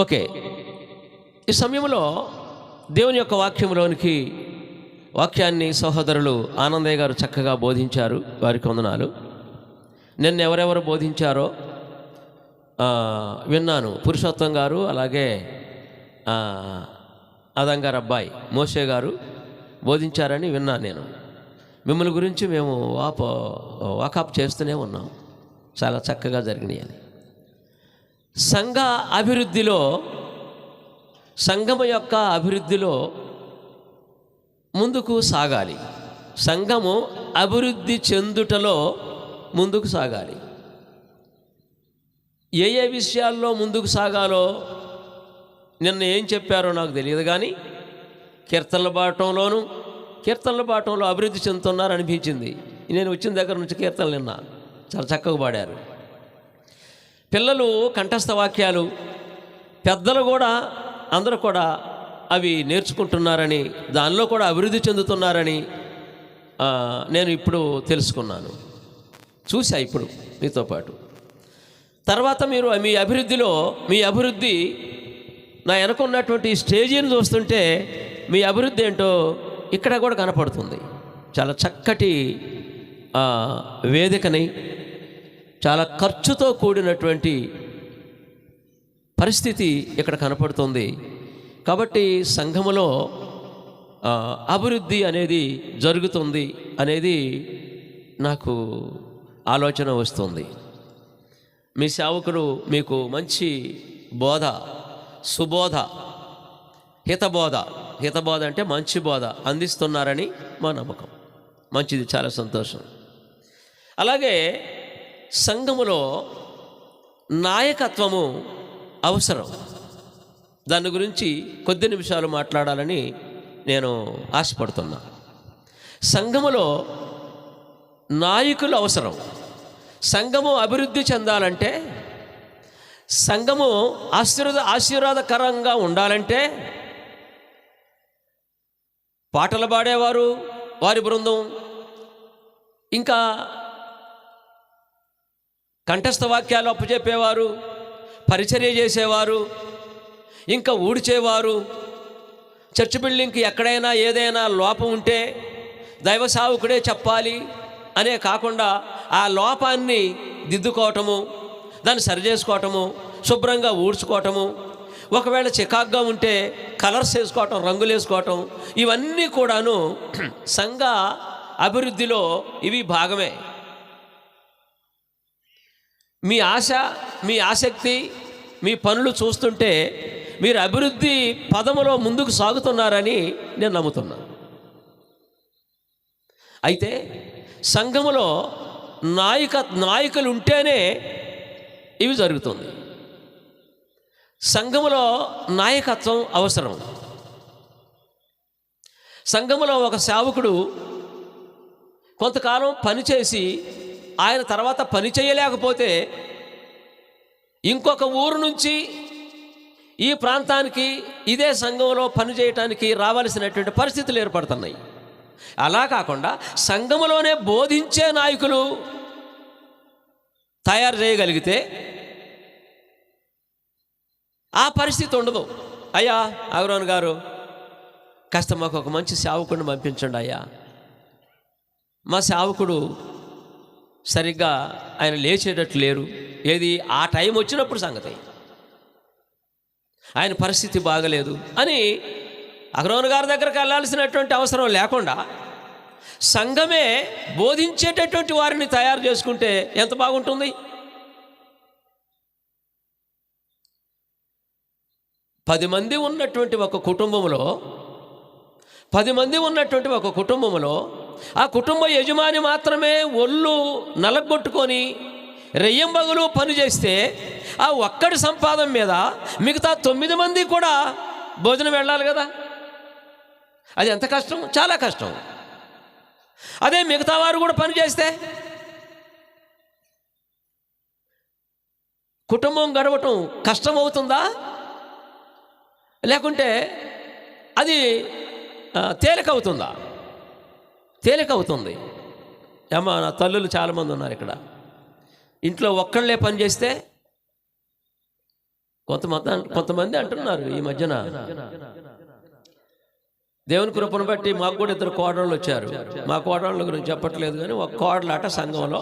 Okay, ఈ సమయంలో దేవుని యొక్క వాక్యాన్ని సహోదరులు ఆనందయ్య గారు చక్కగా బోధించారు. వారికి వందనాలు. నిన్న ఎవరెవరు బోధించారో విన్నాను. పురుషోత్తం గారు, అలాగే అదం గారు అబ్బాయి మోసే గారు బోధించారని విన్నాను. నేను మిమ్మల్ని గురించి మేము వాకప్ చేస్తూనే ఉన్నాం. చాలా చక్కగా జరిగినాయి అని. సంఘ అభివృద్ధిలో, సంఘము యొక్క అభివృద్ధిలో ముందుకు సాగాలి. సంఘము అభివృద్ధి చెందుటలో ముందుకు సాగాలి. ఏ విషయాల్లో ముందుకు సాగాలో నిన్న ఏం చెప్పారో నాకు తెలియదు, కానీ కీర్తనల పాఠంలో అభివృద్ధి చెందుతున్నారు అనిపించింది. నేను వచ్చిన దగ్గర నుంచి కీర్తనలు నిన్న చాలా చక్కగా పాడారు. పిల్లలు కంఠస్థ వాక్యాలు, పెద్దలు కూడా, అందరూ కూడా అవి నేర్చుకుంటున్నారని, దానిలో కూడా అభివృద్ధి చెందుతున్నారని నేను ఇప్పుడు తెలుసుకున్నాను, చూసా ఇప్పుడు మీతో పాటు. తర్వాత మీరు మీ అభివృద్ధి నా వెనకున్నటువంటి స్టేజీని చూస్తుంటే మీ అభివృద్ధి ఏంటో ఇక్కడ కూడా కనపడుతుంది. చాలా చక్కటి వేదికని, చాలా ఖర్చుతో కూడినటువంటి పరిస్థితి ఇక్కడ కనపడుతుంది. కాబట్టి సంఘములో అభివృద్ధి అనేది జరుగుతుంది అనేది నాకు ఆలోచన వస్తుంది. మీ సేవకుడు మీకు మంచి బోధ, సుబోధ, హితబోధ అంటే మంచి బోధ అందిస్తున్నారని మా నమ్మకం. మంచిది, చాలా సంతోషం. అలాగే సంఘములో నాయకత్వము అవసరం. దాని గురించి కొద్ది నిమిషాలు మాట్లాడాలని నేను ఆశపడుతున్నా. సంఘములో నాయకులు అవసరం. సంఘము అభివృద్ధి చెందాలంటే, సంఘము ఆశీర్వాదకరంగా ఉండాలంటే, పాటలు పాడేవారు, వారి బృందం, ఇంకా కంఠస్థ వాక్యాలు అప్పచెప్పేవారు, పరిచర్య చేసేవారు, ఇంకా ఊడ్చేవారు, చర్చ్ బిల్డింగ్కి ఎక్కడైనా ఏదైనా లోపం ఉంటే దైవ సేవకుడే చెప్పాలి అనే కాకుండా ఆ లోపాన్ని దిద్దుకోవటము, దాన్ని సరిచేసుకోవటము, శుభ్రంగా ఊడ్చుకోవటము, ఒకవేళ చికాగ్గా ఉంటే కలర్స్ వేసుకోవటం, రంగులు వేసుకోవటం, ఇవన్నీ కూడాను సంఘ అభివృద్ధిలో ఇవి భాగమే. మీ ఆశ, మీ ఆసక్తి, మీ పనులు చూస్తుంటే మీరు అభివృద్ధి పదములో ముందుకు సాగుతున్నారని నేను నమ్ముతున్నాను. అయితే సంఘములో నాయకులు ఉంటేనే ఇవి జరుగుతుంది. సంఘములో నాయకత్వం అవసరం. సంఘములో ఒక సేవకుడు కొంతకాలం పనిచేసి ఆయన తర్వాత పని చేయలేకపోతే ఇంకొక ఊరు నుంచి ఈ ప్రాంతానికి ఇదే సంఘంలో పని చేయటానికి రావాల్సినటువంటి పరిస్థితులు ఏర్పడుతున్నాయి. అలా కాకుండా సంఘములోనే బోధించే నాయకులు తయారు చేయగలిగితే ఆ పరిస్థితి ఉండదు. అయ్యా అగరోన్ గారు, కాస్త మాకు ఒక మంచి సేవకుడిని పంపించండి అయ్యా, మా సేవకుడు సరిగ్గా ఆయన లేచేటట్లు లేరు, ఏది ఆ టైం వచ్చినప్పుడు సంగతి, ఆయన పరిస్థితి బాగలేదు అని అగరోన్ గారి దగ్గరకు వెళ్ళాల్సినటువంటి అవసరం లేకుండా సంఘమే బోధించేటటువంటి వారిని తయారు చేసుకుంటే ఎంత బాగుంటుంది. 10 మంది ఉన్నటువంటి ఒక కుటుంబంలో ఆ కుటుంబ యజమాని మాత్రమే ఒళ్ళు నలగొట్టుకొని రెయ్యంబగులు పని చేస్తే ఆ ఒక్కడి సంపాదన మీద మిగతా 9 మంది కూడా భోజనం వెళ్ళాలి కదా. అది ఎంత కష్టం, చాలా కష్టం. అదే మిగతా వారు కూడా పని చేస్తే కుటుంబం గడవటం కష్టమవుతుందా, లేకుంటే అది తేలికవుతుందా? తేలికవుతుంది. ఏమో నా తల్లులు చాలామంది ఉన్నారు ఇక్కడ. ఇంట్లో ఒక్కళ్ళే పని చేస్తే కొంతమంది అంటున్నారు ఈ మధ్యన, దేవుని కృపను బట్టి మాకు కూడా 2 కోడళ్ళు వచ్చారు. మా కోడళ్ళ గురించి చెప్పట్లేదు, కానీ ఒక కోడలాట సంఘంలో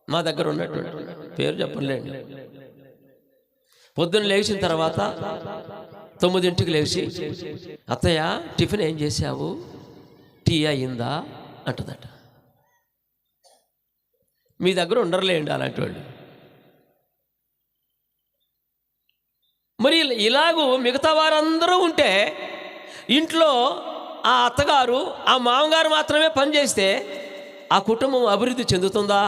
మా దగ్గర ఉన్నటువంటి, పేరు చెప్పలేండి, పొద్దున్న లేచిన తర్వాత 9ంటికి లేచి, అత్తయ్య టిఫిన్ ఏం చేశావు, టీ అయిందా అంటుందట. మీ దగ్గర ఉండరులేండి అలాంటి వాళ్ళు. మరి ఇలాగూ మిగతా వారందరూ ఉంటే ఇంట్లో ఆ అత్తగారు ఆ మామగారు మాత్రమే పనిచేస్తే ఆ కుటుంబం అభివృద్ధి చెందుతుందా?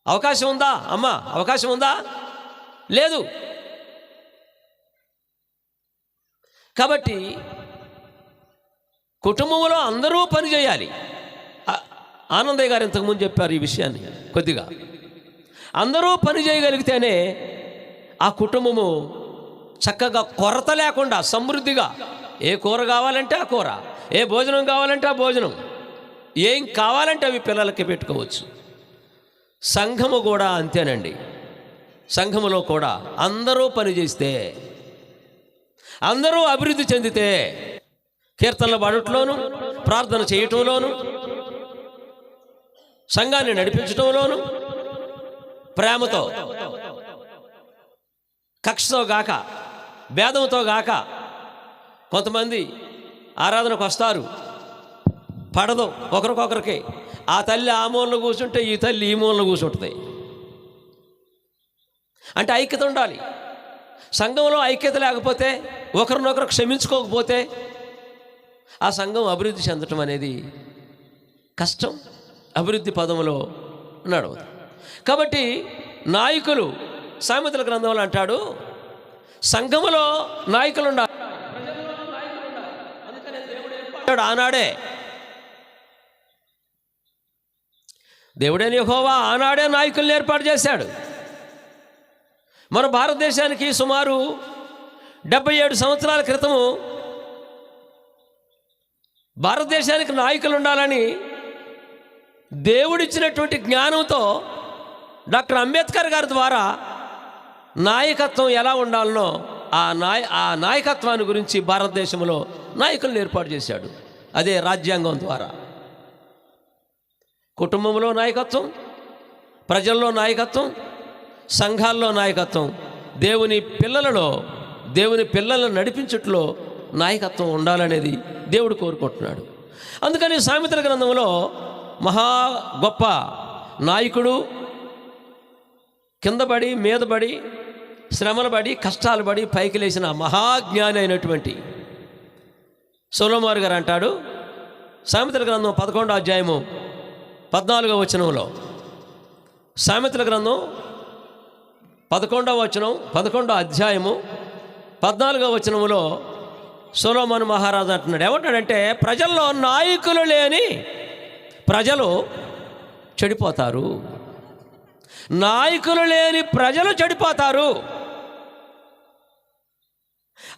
అవకాశం ఉందా అమ్మా? అవకాశం ఉందా? లేదు. కాబట్టి కుటుంబంలో అందరూ పని చేయాలి. ఆనందయ్య గారు ఇంతకుముందు చెప్పారు ఈ విషయాన్ని. కొద్దిగా అందరూ పని చేయగలిగితేనే ఆ కుటుంబము చక్కగా కొరత లేకుండా సమృద్ధిగా, ఏ కూర కావాలంటే ఆ కూర, ఏ భోజనం కావాలంటే ఆ భోజనం, ఏం కావాలంటే అవి పిల్లలకి పెట్టుకోవచ్చు. సంఘము కూడా అంతేనండి. సంఘములో కూడా అందరూ పని చేస్తే, అందరూ అభివృద్ధి చెందితే, కీర్తనలు పాడటంలోను, ప్రార్థన చేయటంలోను, సంఘాన్ని నడిపించటంలోను, ప్రేమతో, కక్షతో గాక, భేదంతో గాక. కొంతమంది ఆరాధనకు వస్తారు, పడదు ఒకరికొకరికి. ఆ తల్లి ఆ మూలలో కూర్చుంటే ఈ తల్లి ఈ మూలలో కూర్చుంటుంది. అంటే ఐక్యత ఉండాలి. సంఘంలో ఐక్యత లేకపోతే, ఒకరినొకరు క్షమించుకోకపోతే ఆ సంఘం అభివృద్ధి చెందటం అనేది కష్టం. అభివృద్ధి పదములో నడవదు. కాబట్టి నాయకులు, సామెతల గ్రంథంలో అంటాడు, సంఘములో నాయకులు ఉండాలి. ఆనాడే దేవుడైన యెహోవా ఆనాడే నాయకుల్ని ఏర్పాటు చేశాడు. మన భారతదేశానికి సుమారు 77 సంవత్సరాల క్రితము భారతదేశానికి నాయకులు ఉండాలని దేవుడిచ్చినటువంటి జ్ఞానంతో డాక్టర్ అంబేద్కర్ గారి ద్వారా నాయకత్వం ఎలా ఉండాలనో ఆ నాయకత్వాన్ని గురించి భారతదేశంలో నాయకులను ఏర్పాటు చేశాడు. అదే రాజ్యాంగం ద్వారా. కుటుంబంలో నాయకత్వం, ప్రజల్లో నాయకత్వం, సంఘాల్లో నాయకత్వం, దేవుని పిల్లలను నడిపించుట్లో నాయకత్వం ఉండాలనేది దేవుడు కోరుకుంటున్నాడు. అందుకని సామెతల గ్రంథంలో మహా గొప్ప నాయకుడు, కిందపడి మీదపడి శ్రమలు పడి కష్టాలు పడి పైకి లేచిన మహాజ్ఞాని అయినటువంటి సొలొమోను గారు అంటాడు, సామెతల గ్రంథం 11వ అధ్యాయము 14వ వచనంలో, సామెతల గ్రంథం 11వ వచనం 11వ అధ్యాయము 14వ వచనములో సొలొమోను మహారాజు అంటున్నాడు. ఏమంటాడంటే, ప్రజల్లో నాయకులు లేని ప్రజలు చెడిపోతారు, నాయకులు లేని ప్రజలు చెడిపోతారు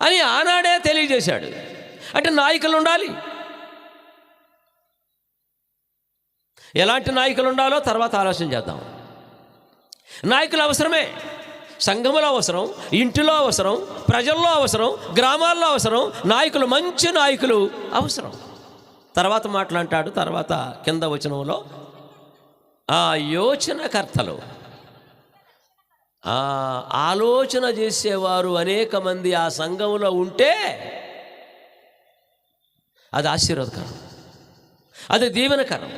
అని ఆనాడే తెలియజేశాడు. అంటే నాయకులు ఉండాలి. ఎలాంటి నాయకులు ఉండాలో తర్వాత ఆలోచన చేద్దాం. నాయకులు అవసరమే. సంఘములో అవసరం, ఇంటిలో అవసరం, ప్రజల్లో అవసరం, గ్రామాల్లో అవసరం. నాయకులు, మంచి నాయకులు అవసరం. తర్వాత మాట్లాంటాడు, తర్వాత కింద వచనంలో ఆ యోచనకర్తలు, ఆలోచన చేసేవారు అనేక మంది ఆ సంఘంలో ఉంటే అది ఆశీర్వాదకరం, అది దీవెనకరం.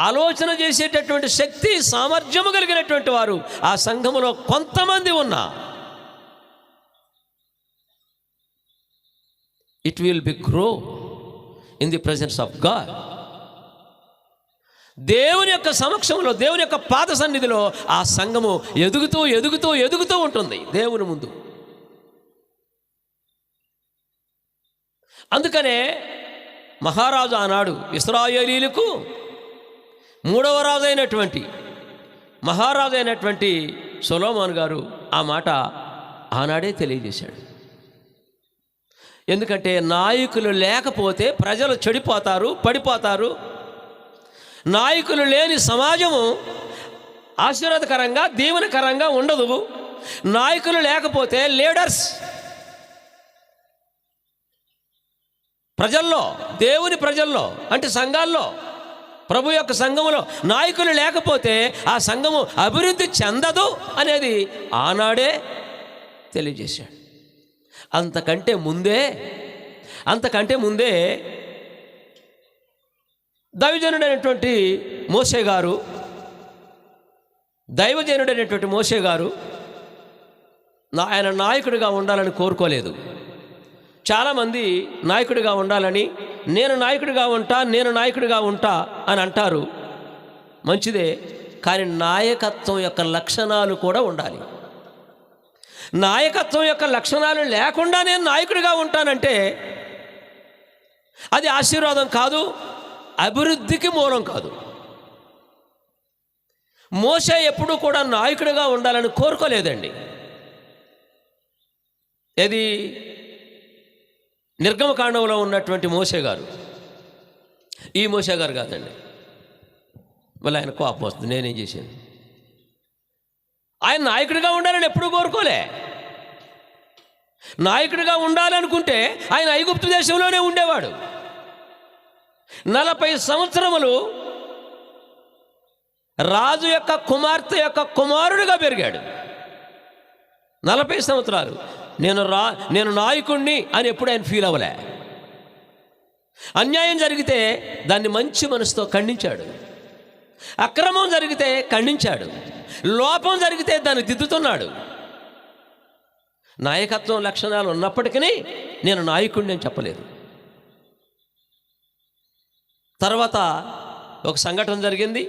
ఆలోచన చేసేటటువంటి శక్తి, సామర్థ్యము కలిగినటువంటి వారు ఆ సంఘములో కొంతమంది ఉన్నా it will be grow in the presence of God. దేవుని యొక్క సమక్షంలో, దేవుని యొక్క పాద సన్నిధిలో ఆ సంఘము ఎదుగుతూ ఎదుగుతూ ఎదుగుతూ ఉంటుంది దేవుని ముందు. అందుకనే మహారాజు ఆనాడు ఇశ్రాయేలీయులకు మూడవ రాజు అయినటువంటి మహారాజు అయినటువంటి సొలొమోను గారు ఆ మాట ఆనాడే తెలియజేశాడు. ఎందుకంటే నాయకులు లేకపోతే ప్రజలు చెడిపోతారు, పడిపోతారు. నాయకులు లేని సమాజము ఆశీర్వాదకరంగా దీవెనకరంగా ఉండదు. నాయకులు లేకపోతే లీడర్స్, ప్రజల్లో, దేవుని ప్రజల్లో అంటే సంఘాల్లో, ప్రభు యొక్క సంఘములో నాయకులు లేకపోతే ఆ సంఘము అభివృద్ధి చెందదు అనేది ఆనాడే తెలియజేశాడు. అంతకంటే ముందే దైవజనుడైనటువంటి మోషే గారు ఆయన నాయకుడిగా ఉండాలని కోరుకోలేదు. చాలామంది నాయకుడిగా ఉండాలని, నేను నాయకుడిగా ఉంటా అని అంటారు. మంచిదే, కానీ నాయకత్వం యొక్క లక్షణాలు కూడా ఉండాలి. నాయకత్వం యొక్క లక్షణాలు లేకుండా నేను నాయకుడిగా ఉంటానంటే అది ఆశీర్వాదం కాదు, అభివృద్ధికి మూలం కాదు. మోషే ఎప్పుడూ కూడా నాయకుడిగా ఉండాలని కోరుకోలేదండి. ఇది నిర్గమకాండంలో ఉన్నటువంటి మోషే గారు, ఈ మోషే గారు కాదండి. మళ్ళీ ఆయన కోపం వస్తుంది, నేనేం చేశాను? ఆయన నాయకుడిగా ఉండాలని ఎప్పుడూ కోరుకోలే. నాయకుడిగా ఉండాలనుకుంటే ఆయన ఐగుప్తు దేశంలోనే ఉండేవాడు. 40 సంవత్సరములు రాజు యొక్క కుమార్తె యొక్క కుమారుడిగా పెరిగాడు. 40 సంవత్సరాలు నేను నాయకుడిని అని ఎప్పుడు ఆయన ఫీల్ అవ్వలే. అన్యాయం జరిగితే దాన్ని మంచి మనసుతో ఖండించాడు. అక్రమం జరిగితే ఖండించాడు. లోపం జరిగితే దాన్ని దిద్దుతున్నాడు. నాయకత్వం లక్షణాలు ఉన్నప్పటికీ నేను నాయకుడిని అని చెప్పలేదు. తర్వాత ఒక సంఘటన జరిగింది.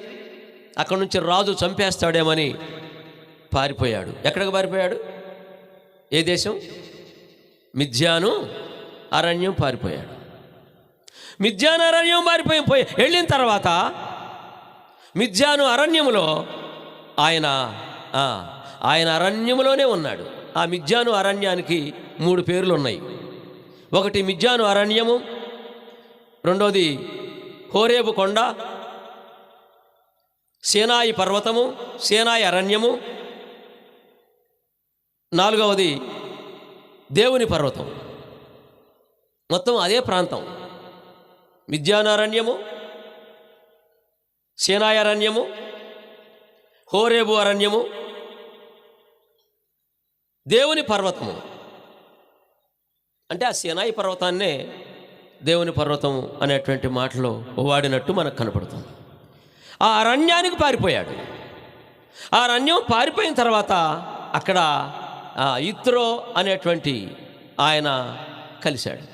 అక్కడి నుంచి రాజు చంపేస్తాడేమని పారిపోయాడు. ఎక్కడికి పారిపోయాడు? ఏ దేశం? మిద్యాను అరణ్యం పారిపోయాడు. మిద్యాను అరణ్యం పారిపోయి వెళ్ళిన తర్వాత మిద్యాను అరణ్యములో ఆయన అరణ్యములోనే ఉన్నాడు. ఆ మిద్యాను అరణ్యానికి 3 పేర్లు ఉన్నాయి. ఒకటి మిద్యాను అరణ్యము, రెండోది హోరేబు కొండ, సీనాయి పర్వతము, సీనాయి అరణ్యము, 4వది దేవుని పర్వతం. మొత్తం అదే ప్రాంతం. మిద్యాను అరణ్యము, సీనాయి అరణ్యము, హోరేబు అరణ్యము, దేవుని పర్వతము. అంటే ఆ సీనాయి పర్వతాన్నే దేవుని పర్వతం అనేటువంటి మాటలో వాడినట్టు మనకు కనపడుతుంది. ఆ అరణ్యానికి పారిపోయాడు. ఆ అరణ్యం పారిపోయిన తర్వాత అక్కడ ఇత్రో అనేటువంటి ఆయన కలిశాడు.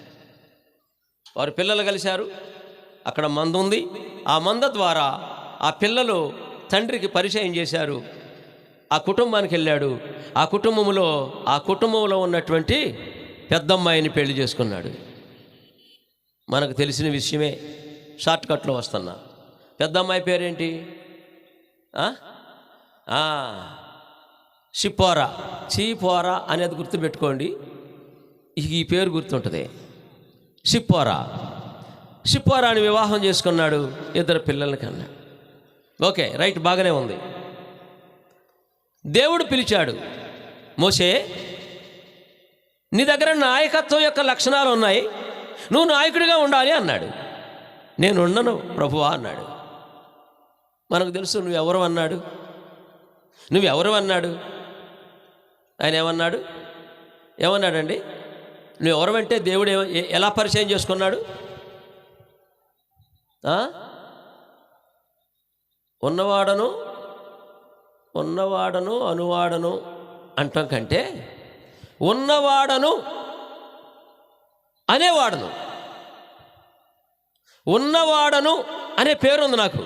వారు పిల్లలు కలిశారు. అక్కడ మంద ఉంది. ఆ మంద ద్వారా ఆ పిల్లలు తండ్రికి పరిచయం చేశారు. ఆ కుటుంబానికి వెళ్ళాడు. ఆ కుటుంబంలో ఉన్నటువంటి పెద్దమ్మాయిని పెళ్లి చేసుకున్నాడు. మనకు తెలిసిన విషయమే, షార్ట్కట్లో వస్తున్నా. పెద్దమ్మాయి పేరేంటి? చీపోరా అనేది గుర్తుపెట్టుకోండి. ఈ పేరు గుర్తుంటుంది. షిప్పోరాని వివాహం చేసుకున్నాడు. 2 పిల్లలకి అన్నాడు. ఓకే, రైట్, బాగానే ఉంది. దేవుడు పిలిచాడు, మోషే నీ దగ్గర నాయకత్వం యొక్క లక్షణాలు ఉన్నాయి, నువ్వు నాయకుడిగా ఉండాలి అన్నాడు. నేను ఉండను ప్రభువా అన్నాడు. మనకు తెలుసు నువ్వెవరు అన్నాడు. ఆయన ఏమన్నాడండి? నువ్వెవరమంటే దేవుడు ఎలా పరిచయం చేసుకున్నాడు? ఉన్నవాడను అనువాడను అంటాం కంటే ఉన్నవాడను అనేవాడను, ఉన్నవాడను అనే పేరుంది నాకు.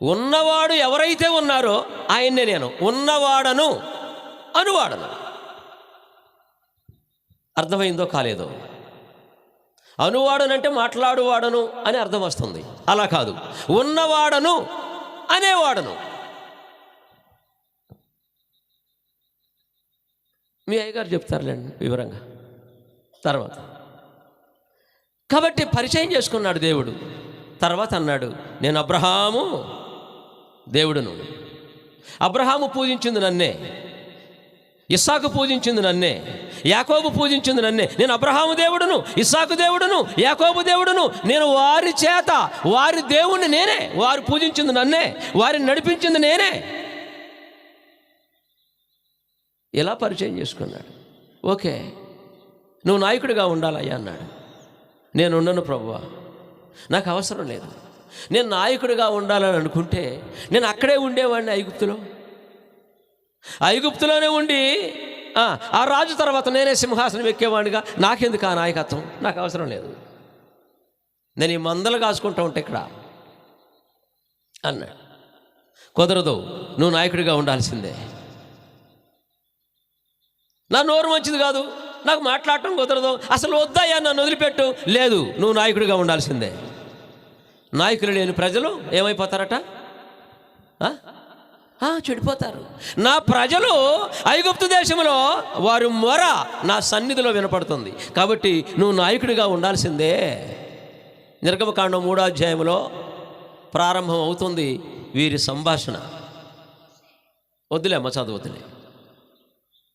ఉన్నవాడు ఎవరైతే ఉన్నారో ఆయన్నే నేను ఉన్నవాడను అనువాడను. అర్థమైందో కాలేదో? అనువాడనంటే మాట్లాడువాడను అని అర్థం వస్తుంది. అలా కాదు, ఉన్నవాడను అనేవాడను. మీ అయ్యగారు చెప్తారులేండి వివరంగా తర్వాత. కాబట్టి పరిచయం చేసుకున్నాడు దేవుడు. తర్వాత అన్నాడు, నేను అబ్రహాము దేవుడును, అబ్రహాము పూజించింది నన్నే, ఇస్సాకు పూజించింది నన్నే, యాకోబు పూజించింది నన్నే. నేను అబ్రహాము దేవుడును, ఇస్సాకు దేవుడును, యాకోబు దేవుడును. నేను వారి చేత, వారి దేవుణ్ణి నేనే. వారు పూజించింది నన్నే, వారిని నడిపించింది నేనే. ఇలా పరిచయం చేసుకున్నాడు. ఓకే, నువ్వు నాయకుడిగా ఉండాలయ్యా అన్నాడు. నేను ఉండను ప్రభువా, నాకు అవసరం లేదు. నేను నాయకుడిగా ఉండాలని అనుకుంటే నేను అక్కడే ఉండేవాడిని. ఐగుప్తులోనే ఉండి ఆ రాజు తర్వాత నేనే సింహాసనం ఎక్కేవాడిగా. నాకెందుకు ఆ నాయకత్వం? నాకు అవసరం లేదు. నేను ఈ మందలు కాసుకుంటూ ఉంటే ఇక్కడ అన్నాడు. కుదరదు, నువ్వు నాయకుడిగా ఉండాల్సిందే. నా నోరు మంచిది కాదు, నాకు మాట్లాడటం కుదరదు, అసలు వద్దయ్యా నన్ను వదిలిపెట్టు. లేదు, నువ్వు నాయకుడిగా ఉండాల్సిందే. నాయకులు లేని ప్రజలు ఏమైపోతారట? చెడిపోతారు. నా ప్రజలు ఐగుప్తు దేశంలో వారు మొర నా సన్నిధిలో వినపడుతుంది. కాబట్టి నువ్వు నాయకుడిగా ఉండాల్సిందే. నిర్గమకాండం 3వ అధ్యాయంలో ప్రారంభం అవుతుంది వీరి సంభాషణ. వద్దులేమ్మ, చదవద్దులే,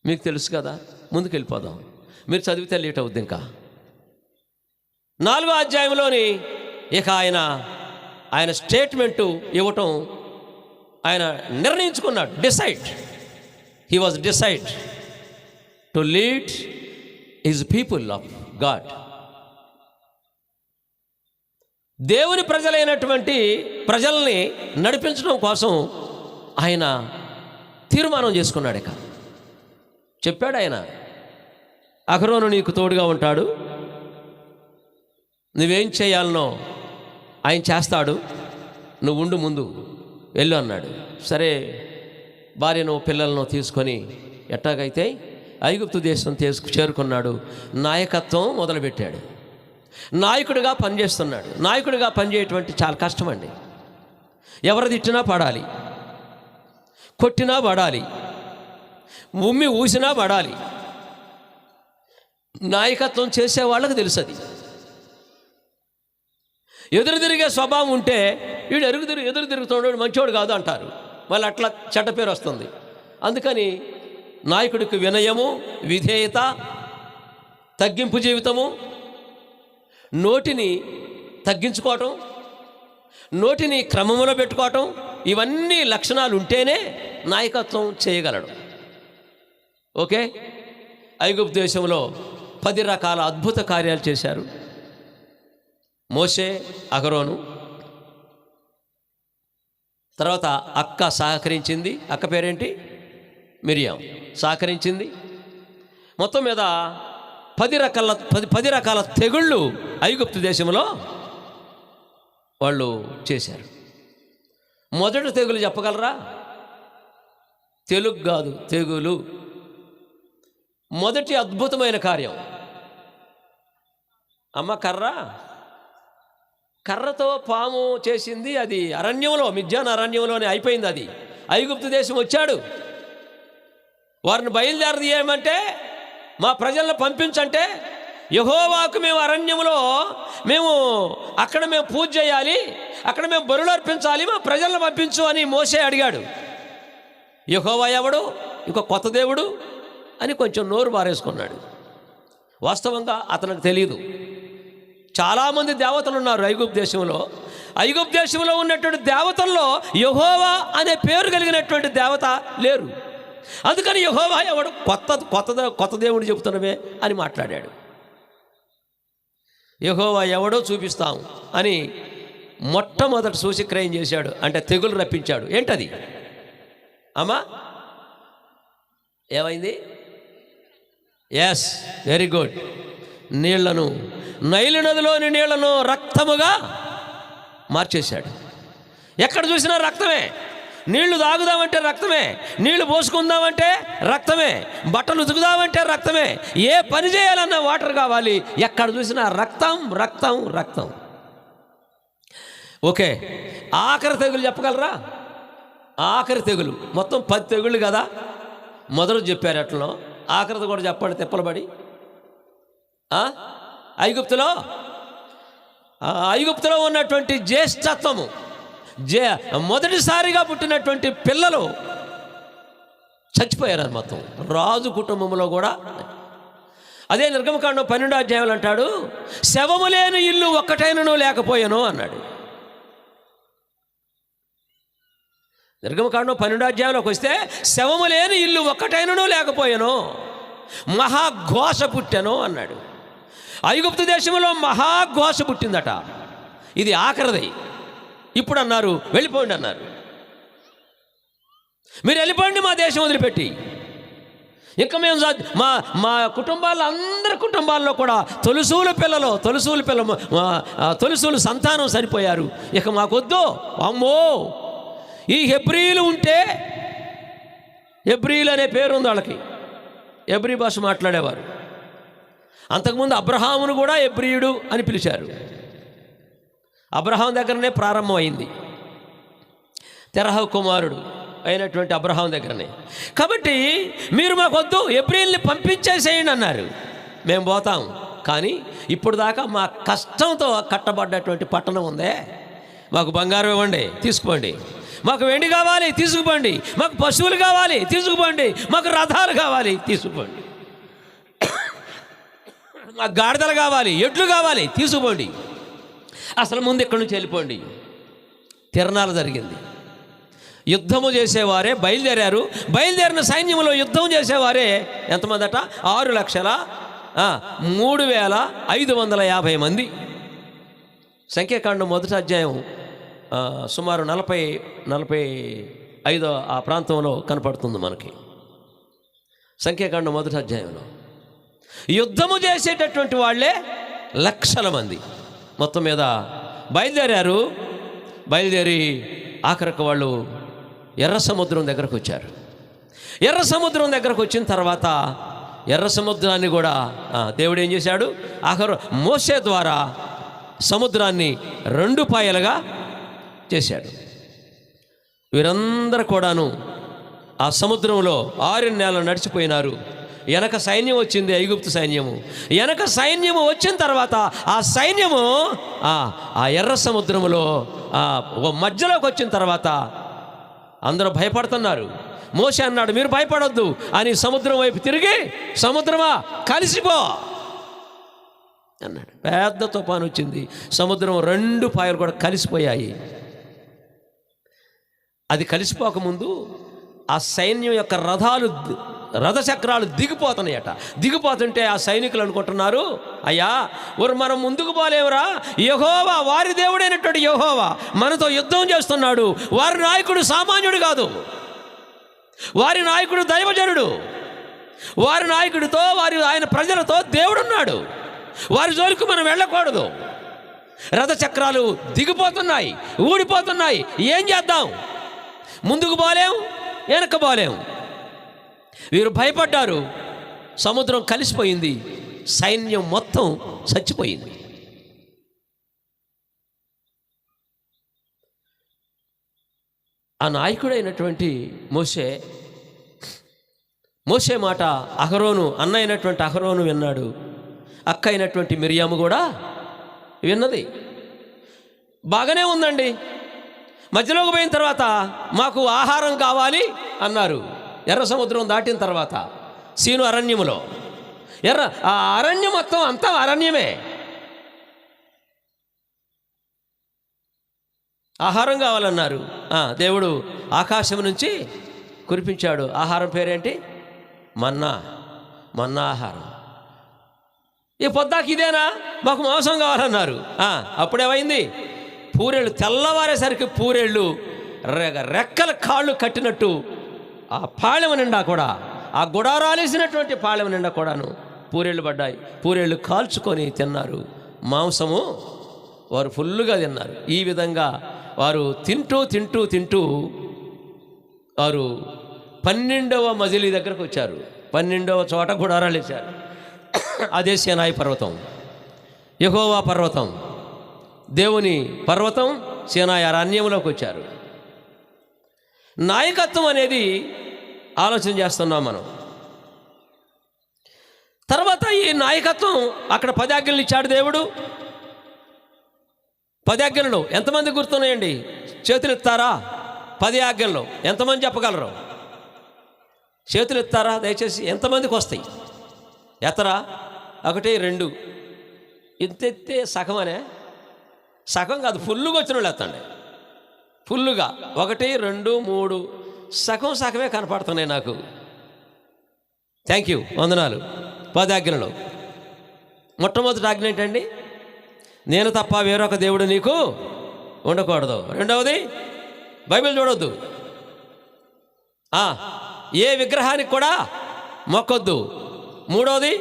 మీకు తెలుసు కదా. ముందుకు వెళ్ళిపోదాం. మీరు చదివితే లేట్ అవుద్ది. ఇంకా 4వ అధ్యాయంలోని ఇక ఆయన స్టేట్మెంటు ఇవ్వటం ఆయన నిర్ణయించుకున్నాడు. He was decide to lead his people of God. దేవుని ప్రజలైనటువంటి ప్రజల్ని నడిపించడం కోసం ఆయన తీర్మానం చేసుకున్నాడు. ఇక చెప్పాడు ఆయన, అహరోను నీకు తోడుగా ఉంటాడు, నువ్వేం చేయాలనో ఆయన చేస్తాడు, నువ్వు ఉండు, ముందు వెళ్ళు అన్నాడు. సరే, భార్యను పిల్లలను తీసుకొని ఎట్టాగైతే ఐగుప్తు దేశం చేరుకున్నాడు. నాయకత్వం మొదలుపెట్టాడు. నాయకుడిగా పనిచేస్తున్నాడు. నాయకుడిగా పనిచేయటువంటి చాలా కష్టమండి. ఎవరు తిట్టినా పడాలి, కొట్టినా పడాలి, ఉమ్మి ఊసినా పడాలి. నాయకత్వం చేసే వాళ్ళకి తెలుసు అది. ఎదురు తిరిగే స్వభావం ఉంటే వీడు ఎదురు తిరుగుతున్నాడు, మంచోడు కాదు అంటారు. మళ్ళీ అట్లా చెడ్డ పేరు వస్తుంది. అందుకని నాయకుడికి వినయము, విధేయత, తగ్గింపు జీవితము, నోటిని తగ్గించుకోవటం, నోటిని క్రమంలో పెట్టుకోవటం, ఇవన్నీ లక్షణాలు ఉంటేనే నాయకత్వం చేయగలడు. ఓకే, ఐగుప్తు దేశంలో 10 రకాల అద్భుత కార్యాలు చేశారు మోషే, అహరోను. తర్వాత అక్క సహకరించింది. అక్క పేరేంటి? మిరియాం సహకరించింది. మొత్తం మీద 10 రకాల తెగుళ్ళు ఐగుప్తు దేశంలో వాళ్ళు చేశారు. మొదటి తెగులు చెప్పగలరా? తెలుగు కాదు, తెగులు. మొదటి అద్భుతమైన కార్యం, అమ్మ కర్రతో పాము చేసింది. అది అరణ్యంలో, మిద్యాన్ అరణ్యంలోనే అయిపోయింది. అది ఐగుప్తు దేశం వచ్చాడు. వారిని బయలుదేరదీయమంటే, మా ప్రజలను పంపించంటే, యెహోవాకు మేము అరణ్యంలో అక్కడ మేము పూజ చేయాలి, అక్కడ మేము బలులు అర్పించాలి, మా ప్రజలను పంపించు అని మోషే అడిగాడు. యెహోవా ఎవడు? ఇంకో కొత్త దేవుడు అని కొంచెం నోరు బారేసుకున్నాడు. వాస్తవంగా అతనికి తెలియదు. చాలామంది దేవతలు ఉన్నారు ఐగుప్తు దేశంలో. ఐగుప్తు దేశంలో ఉన్నటువంటి దేవతల్లో యెహోవా అనే పేరు కలిగినటువంటి దేవత లేరు. అందుకని యెహోవా ఎవడు? కొత్త దేవుడు చెబుతున్నవే అని మాట్లాడాడు. యెహోవా ఎవడో చూపిస్తాం అని మొట్టమొదటి సూచక్రయం చేశాడు. అంటే తెగులు రప్పించాడు. ఏంటది అమ్మా? ఏమైంది? Yes, very good. నైలు నదిలోని నీళ్లను రక్తముగా మార్చేశాడు. ఎక్కడ చూసినా రక్తమే. నీళ్లు తాగుదామంటే రక్తమే, నీళ్లు పోసుకుందామంటే రక్తమే, బట్టలు ఉతుకుదామంటే రక్తమే, ఏ పని చేయాలన్నా వాటర్ కావాలి, ఎక్కడ చూసినా రక్తం రక్తం రక్తం. ఓకే, ఆఖరి తెగులు చెప్పగలరా? ఆఖరి తెగులు మొత్తం 10 తెగుళ్ళు కదా. మొదలు చెప్పారు అట్లలో, ఆఖరిది కూడా చెప్పండి తిప్పలబడి. ఐగుప్తులో ఉన్నటువంటి జ్యేష్ఠత్వము, మొదటిసారిగా పుట్టినటువంటి పిల్లలు చచ్చిపోయారు అది మొత్తం. రాజు కుటుంబంలో కూడా అదే నిర్గమకాండం 12వ అధ్యాయంలో అంటాడు, శవము లేని ఇల్లు ఒక్కటైనను లేకపోయాను అన్నాడు. నిర్గమకాండం 12వ అధ్యాయంలోకి వస్తే శవము లేని ఇల్లు ఒక్కటైనను లేకపోయాను, మహాఘోష పుట్టాను అన్నాడు. ఐగుప్తు దేశంలో మహాఘోష పుట్టిందట. ఇది ఆఖరిది. ఇప్పుడు అన్నారు వెళ్ళిపోండి అన్నారు. మీరు వెళ్ళిపోండి మా దేశం వదిలిపెట్టి. ఇంకా మేము మా కుటుంబాల్లో అందరి కుటుంబాల్లో కూడా తొలుసూలు సంతానం సరిపోయారు. ఇక మాకొద్దు. అమ్మో, ఈ హెబ్రీలు ఉంటే, హెబ్రీలు అనే పేరు ఉంది వాళ్ళకి, హెబ్రీ భాష మాట్లాడేవారు. అంతకుముందు అబ్రహామును కూడా హెబ్రీయుడు అని పిలిచారు. అబ్రహాం దగ్గరనే ప్రారంభమైంది, తెరహ కుమారుడు అయినటువంటి అబ్రహాం దగ్గరనే. కాబట్టి మీరు మాకొద్దు, హెబ్రీల్ని పంపించేసేయండి అన్నారు. మేము పోతాం, కానీ ఇప్పుడు దాకా మా కష్టంతో కట్టబడ్డటువంటి పట్టణం ఉందే, మాకు బంగారం ఇవ్వండి తీసుకోండి, మాకు వెండి కావాలి తీసుకుపోండి, మాకు పశువులు కావాలి తీసుకుపోండి, మాకు రథాలు కావాలి తీసుకుపోండి, మాకు గాడిదలు కావాలి, ఎడ్లు కావాలి తీసుకుపోండి, అసలు ముందు ఇక్కడి నుంచి వెళ్ళిపోండి. తిరణాలు జరిగింది. యుద్ధము చేసేవారే బయలుదేరారు. బయలుదేరిన సైన్యంలో యుద్ధం చేసేవారే ఎంతమందట? 6,03,550 మంది. సంఖ్యాకాండం 1వ అధ్యాయం సుమారు 40-45 ఆ ప్రాంతంలో కనపడుతుంది మనకి. సంఖ్యాకాండం 1వ అధ్యాయంలో యుద్ధము చేసేటటువంటి వాళ్ళే లక్షల మంది మొత్తం మీద బయలుదేరారు. బయలుదేరి ఆఖరికి వాళ్ళు ఎర్ర సముద్రం దగ్గరకు వచ్చారు. ఎర్ర సముద్రం దగ్గరకు వచ్చిన తర్వాత ఎర్ర సముద్రాన్ని కూడా దేవుడు ఏం చేశాడు? ఆఖరు మోషే ద్వారా సముద్రాన్ని 2 పాయలుగా చేశాడు. వీరందరూ కూడాను ఆ సముద్రంలో 6 నెలలు నడిచిపోయినారు. వెనక సైన్యం వచ్చింది, ఐగుప్తు సైన్యము. వెనక సైన్యము వచ్చిన తర్వాత ఆ సైన్యము ఆ ఎర్ర సముద్రములో మధ్యలోకి వచ్చిన తర్వాత అందరూ భయపడుతున్నారు. మోషే అన్నాడు, మీరు భయపడొద్దు అని సముద్రం వైపు తిరిగి, సముద్రమా కలిసిపో అన్నాడు. పెద్ద తుఫాను వచ్చింది. సముద్రం 2 పాయలు కూడా కలిసిపోయాయి. అది కలిసిపోకముందు ఆ సైన్యం యొక్క రథచక్రాలు దిగిపోతున్నాయట. దిగిపోతుంటే ఆ సైనికులు అనుకుంటున్నారు, అయ్యా మనం ముందుకు పోలేవురా, యెహోవా వారి దేవుడైనటువంటి యెహోవా మనతో యుద్ధం చేస్తున్నాడు. వారి నాయకుడు సామాన్యుడు కాదు, వారి నాయకుడు దైవజనుడు. వారి నాయకుడితో ఆయన ప్రజలతో దేవుడున్నాడు. వారి జోలికి మనం వెళ్ళకూడదు. రథచక్రాలు దిగిపోతున్నాయి, ఊడిపోతున్నాయి. ఏం చేద్దాం? ముందుకు పోలేం, వెనక్కి పోలేం. వీరు భయపడ్డారు. సముద్రం కలిసిపోయింది. సైన్యం మొత్తం చచ్చిపోయింది. ఆ నాయకుడైనటువంటి మోషే మాట అహరోను, అన్న అయినటువంటి అహరోను విన్నాడు. అక్క అయినటువంటి మిరియాము కూడా విన్నది. బాగానే ఉందండి. మధ్యలోకి పోయిన తర్వాత మాకు ఆహారం కావాలి అన్నారు. ఎర్ర సముద్రం దాటిన తర్వాత సీను అరణ్యములో, ఆ అరణ్యం మొత్తం అంతా అరణ్యమే. ఆహారం కావాలన్నారు. దేవుడు ఆకాశం నుంచి కురిపించాడు. ఆహారం పేరేంటి? మన్నా ఆహారం. ఈ పొద్దాకి ఇదేనా? మాకు మాంసం కావాలన్నారు. అప్పుడేమైంది? పూరేళ్ళు తెల్లవారేసరికి పూరేళ్ళు రెక్కల కాళ్ళు కట్టినట్టు ఆ పాళెం నిండా కూడా, ఆ గుడారాలేసినటువంటి పాళెం నిండా కూడాను పూరేళ్ళు పడ్డాయి. పూరేళ్ళు కాల్చుకొని తిన్నారు. మాంసము వారు ఫుల్లుగా తిన్నారు. ఈ విధంగా వారు తింటూ వారు 12వ మజిలీ దగ్గరకు వచ్చారు. 12వ చోట గుడారాలు వేశారు. అదే సీనాయి పర్వతం, యెహోవా పర్వతం, దేవుని పర్వతం సీనాయి అరణ్యంలోకి వచ్చారు. నాయకత్వం అనేది ఆలోచన చేస్తున్నాం మనం. తర్వాత ఈ నాయకత్వం అక్కడ 10 ఆజ్ఞలు ఇచ్చాడు దేవుడు. 10 ఆజ్ఞలు ఎంతమంది గుర్తున్నాయండి? చేతులు ఎత్తారా? 10 ఆజ్ఞలు ఎంతమంది చెప్పగలరు? చేతులు ఎత్తారా దయచేసి? ఎంతమందికి వస్తాయి? ఎత్తరా? 1 2 ఎత్తే సగం అనే, సగం కాదు, ఫుల్లుగా వచ్చిన వాళ్ళు ఎత్తండి. ఫుల్లుగా 1 2 3 సగమే కనపడుతున్నాయి నాకు. థ్యాంక్ యూ, వందనాలు. 10 ఆజ్ఞలలో మొట్టమొదటి ఆజ్ఞ ఏంటండి? నేను తప్ప వేరొక దేవుడు నీకు ఉండకూడదు. రెండవది బైబిల్ చూడొద్దు, ఏ విగ్రహానికి కూడా మొక్కొద్దు. మూడవది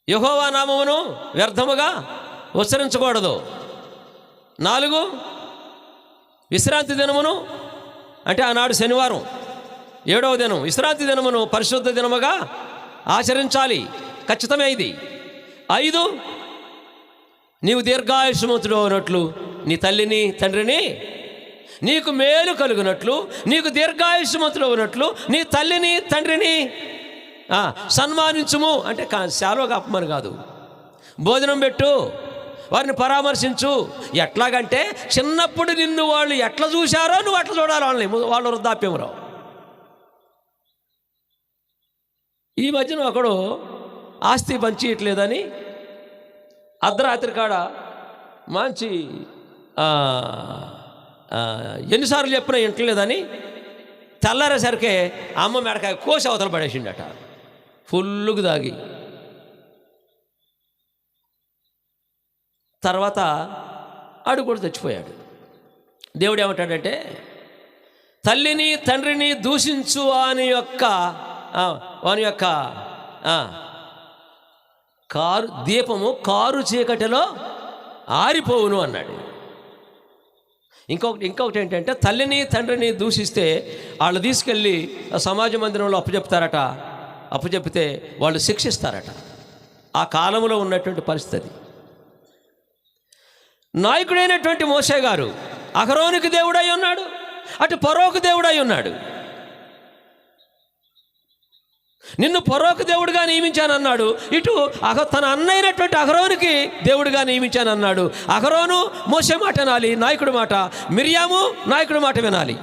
యెహోవా నామమును వ్యర్థముగా ఉచ్చరించకూడదు. 4 విశ్రాంతి దినమును, అంటే ఆనాడు శనివారం 7వ దినం, విశ్రాంతి దినమును పరిశుద్ధ దినముగా ఆచరించాలి, ఖచ్చితమే ఇది. 5 నీవు దీర్ఘాయుష్మంతుడు అయినట్లు నీ తల్లిని తండ్రిని, నీకు మేలు కలుగునట్లు, నీకు దీర్ఘాయుష్మంతుడు అయినట్లు నీ తల్లిని తండ్రిని సన్మానించుము. అంటే శాలువగా అప్పమని కాదు, భోజనం పెట్టు, వారిని పరామర్శించు. ఎట్లాగంటే చిన్నప్పుడు నిన్ను వాళ్ళు ఎట్లా చూశారో నువ్వు అట్లా చూడాలి వాళ్ళని, వాళ్ళ వృద్ధాప్యంలో. ఈ మధ్యన ఒకడు ఆస్తి పంచియట్లేదని అర్ధరాత్రి కాడ మంచి ఎన్నిసార్లు చెప్పినా వింటలేదని తెల్లారేసరికే అమ్మ మెడకాయ కోసి అవతల పడేసిండట, ఫుల్లుకు దాగి. తర్వాత ఆడు కూడా చచ్చిపోయాడు. దేవుడు ఏమంటాడంటే, తల్లిని తండ్రిని దూషించు వాని యొక్క కారు దీపము కారు చీకటిలో ఆరిపోవును అన్నాడు. ఇంకొకటి ఏంటంటే, తల్లిని తండ్రిని దూషిస్తే వాళ్ళు తీసుకెళ్ళి సమాజ మందిరంలో అప్పచెప్పితే వాళ్ళు శిక్షిస్తారట. ఆ కాలంలో ఉన్నటువంటి పరిస్థితి. నాయకుడైనటువంటి మోషే గారు అహరోనుకి దేవుడై ఉన్నాడు, అటు ఫరోకు దేవుడై ఉన్నాడు. నిన్ను ఫరోకు దేవుడిగా నియమించానన్నాడు, ఇటు తన అన్నైనటువంటి అహరోనుకి దేవుడిగా నియమించానన్నాడు. అహరోను మోషే మాట వినాలి, నాయకుడి మాట. మిరియాము నాయకుడి మాట వినాలి.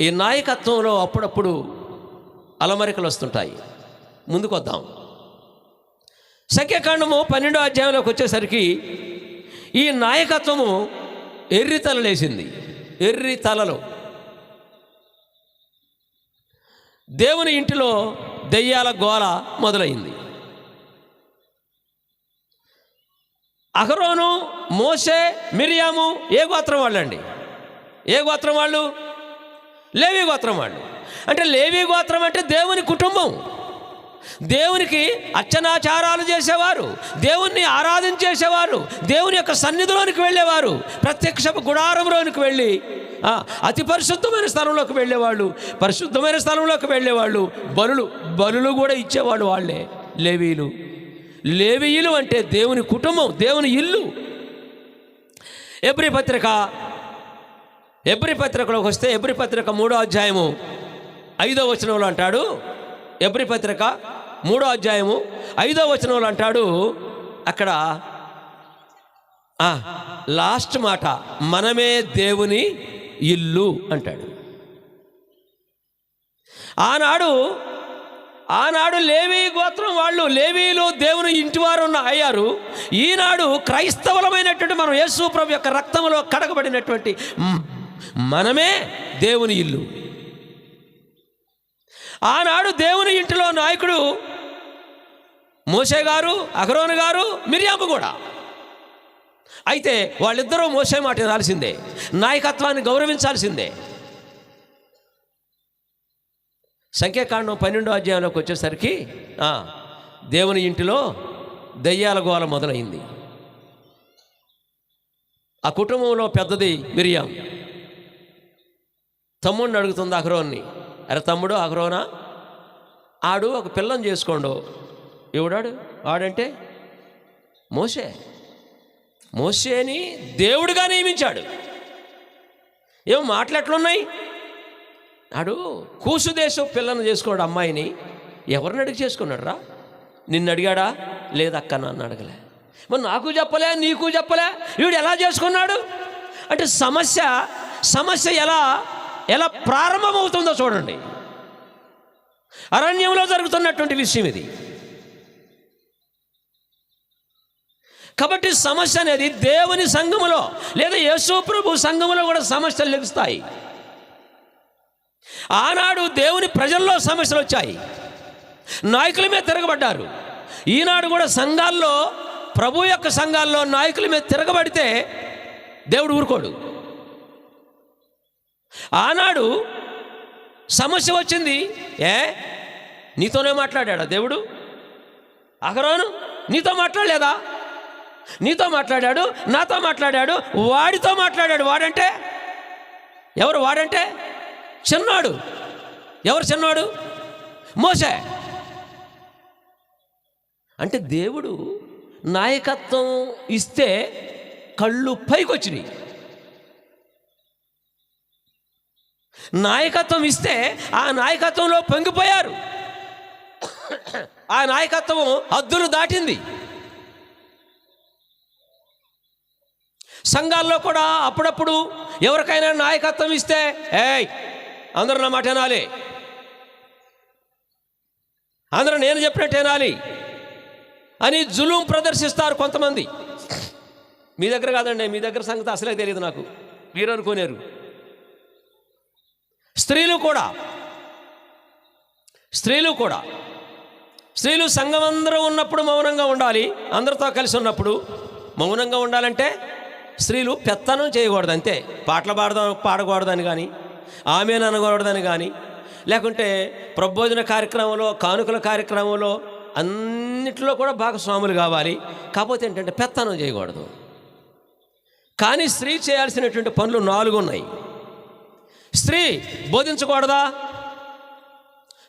ఈ నాయకత్వంలో అప్పుడప్పుడు అలమరికలు వస్తుంటాయి. ముందుకు వద్దాం. సంఖ్యాకాండము 12వ అధ్యాయంలోకి వచ్చేసరికి ఈ నాయకత్వము ఎర్రి తలలేసింది. ఎర్రి తలలు. దేవుని ఇంటిలో దెయ్యాల గోల మొదలైంది. అహరోను, మోషే, మిరియాము ఏ గోత్రం వాళ్ళండి? ఏ గోత్రం వాళ్ళు? లేవి గోత్రం వాళ్ళు. అంటే లేవి గోత్రం అంటే దేవుని కుటుంబం. దేవునికి అర్చనాచారాలు చేసేవారు, దేవుణ్ణి ఆరాధించేసేవారు, దేవుని యొక్క సన్నిధిలోనికి వెళ్ళేవారు, ప్రత్యక్ష గుడారంలోనికి వెళ్ళి అతి పరిశుద్ధమైన స్థలంలోకి వెళ్ళేవాళ్ళు, పరిశుద్ధమైన స్థలంలోకి వెళ్ళేవాళ్ళు, బలులు కూడా ఇచ్చేవాళ్ళు వాళ్ళే లేవీలు. లేవీయులు అంటే దేవుని కుటుంబం, దేవుని ఇల్లు. ఎబ్రీ పత్రికలోకి వస్తే ఎబ్రీ పత్రిక 3వ అధ్యాయము 5వ వచనంలో అంటాడు. ఎబ్రీ పత్రిక 3వ అధ్యాయము 5వ వచనంలో అంటాడు, అక్కడ లాస్ట్ మాట, మనమే దేవుని ఇల్లు అంటాడు. ఆనాడు లేవీ గోత్రం వాళ్ళు, లేవీలు దేవుని ఇంటివారు అయ్యారు. ఈనాడు క్రైస్తవులమైనటువంటి మనం యేసు ప్రభు యొక్క రక్తంలో కడగబడినటువంటి మనమే దేవుని ఇల్లు. ఆనాడు దేవుని ఇంటిలో నాయకుడు మోషే గారు, అహరోను గారు, మిరియాము కూడా. అయితే వాళ్ళిద్దరూ మోషే మాట వినాల్సిందే, నాయకత్వాన్ని గౌరవించాల్సిందే. సంఖ్యాకాండం 12వ అధ్యాయంలోకి వచ్చేసరికి దేవుని ఇంటిలో దెయ్యాల గోల మొదలైంది. ఆ కుటుంబంలో పెద్దది మిరియాం. తమ్ముడిని అడుగుతుంది అహరోన్ని, అరే తమ్ముడు అహరోనా, ఆడు ఒక పిల్లని చేసుకోండు. ఎవడాడు? వాడంటే మోషేని దేవుడిగా నియమించాడు. ఏమో మాటలు ఎట్లున్నాయి? ఆడు కూసు దేశం పిల్లను చేసుకోడు, అమ్మాయిని. ఎవరిని అడిగి చేసుకున్నాడు రా? నిన్ను అడిగాడా? లేదక్క, నన్ను అడగలే. మరి నాకు చెప్పలే, నీకు చెప్పలే, వీడు ఎలా చేసుకున్నాడు? అంటే సమస్య ఎలా ఎలా ప్రారంభమవుతుందో చూడండి. అరణ్యంలో జరుగుతున్నటువంటి విషయం ఇది. కాబట్టి సమస్య అనేది దేవుని సంఘములో లేదా యేసు ప్రభు సంఘములో కూడా సమస్యలు లెగుస్తాయి. ఆనాడు దేవుని ప్రజల్లో సమస్యలు వచ్చాయి, నాయకుల మీద తిరగబడ్డారు. ఈనాడు కూడా సంఘాల్లో, ప్రభు యొక్క సంఘాల్లో నాయకుల మీద తిరగబడితే దేవుడు ఊరుకోడు. ఆనాడు సమస్య వచ్చింది, నీతోనే మాట్లాడా దేవుడు? అహరోను నీతో మాట్లాడలేదా? నీతో మాట్లాడాడు, నాతో మాట్లాడాడు, వాడితో మాట్లాడాడు. వాడంటే ఎవరు? వాడంటే చిన్నాడు. ఎవరు చిన్నాడు? మోసే. అంటే దేవుడు నాయకత్వం ఇస్తే కళ్ళు పైకి వచ్చినాయి. నాయకత్వం ఇస్తే ఆ నాయకత్వంలో పొంగిపోయారు. ఆ నాయకత్వం హద్దులు దాటింది. సంఘాల్లో కూడా అప్పుడప్పుడు ఎవరికైనా నాయకత్వం ఇస్తే అందరూ నా మాట వినాలి, అందరూ నేను చెప్పినట్టు వినాలి అని జులుం ప్రదర్శిస్తారు కొంతమంది. మీ దగ్గర కాదండి, మీ దగ్గర సంగతి అసలే తెలియదు నాకు, మీరు అనుకోలేరు. స్త్రీలు సంఘం అందరూ ఉన్నప్పుడు మౌనంగా ఉండాలి. అందరితో కలిసి ఉన్నప్పుడు మౌనంగా ఉండాలంటే స్త్రీలు పెత్తనం చేయకూడదు అంతే. పాటలు పాడకూడదని కానీ, ఆమెను అనకూడదని కానీ, లేకుంటే ప్రబోధన కార్యక్రమంలో, కానుకల కార్యక్రమంలో అన్నిట్లో కూడా భాగస్వాములు కావాలి. కాకపోతే ఏంటంటే పెత్తనం చేయకూడదు. కానీ స్త్రీ చేయాల్సినటువంటి పనులు 4 ఉన్నాయి. స్త్రీ బోధించకూడదా?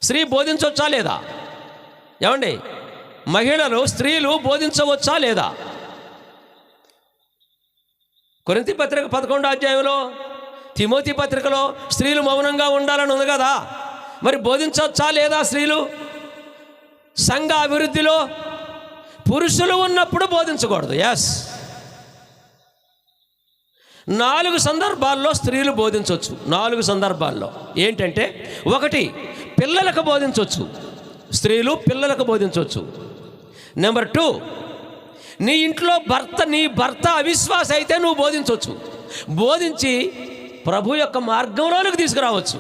స్త్రీ బోధించవచ్చా లేదా? ఏమండి, మహిళలు, స్త్రీలు బోధించవచ్చా లేదా? కొరింథీ పత్రిక 11వ అధ్యాయంలో, తిమోతి పత్రికలో స్త్రీలు మౌనంగా ఉండాలని ఉంది కదా. మరి బోధించవచ్చా లేదా స్త్రీలు? సంఘ అభివృద్ధిలో పురుషులు ఉన్నప్పుడు బోధించకూడదు. 4 సందర్భాల్లో స్త్రీలు బోధించవచ్చు. 4 సందర్భాల్లో ఏంటంటే, 1 పిల్లలకు బోధించవచ్చు. స్త్రీలు పిల్లలకు బోధించవచ్చు. నెంబర్ 2, నీ ఇంట్లో నీ భర్త అవిశ్వాస అయితే నువ్వు బోధించవచ్చు. బోధించి ప్రభు యొక్క మార్గంలోనికి తీసుకురావచ్చు.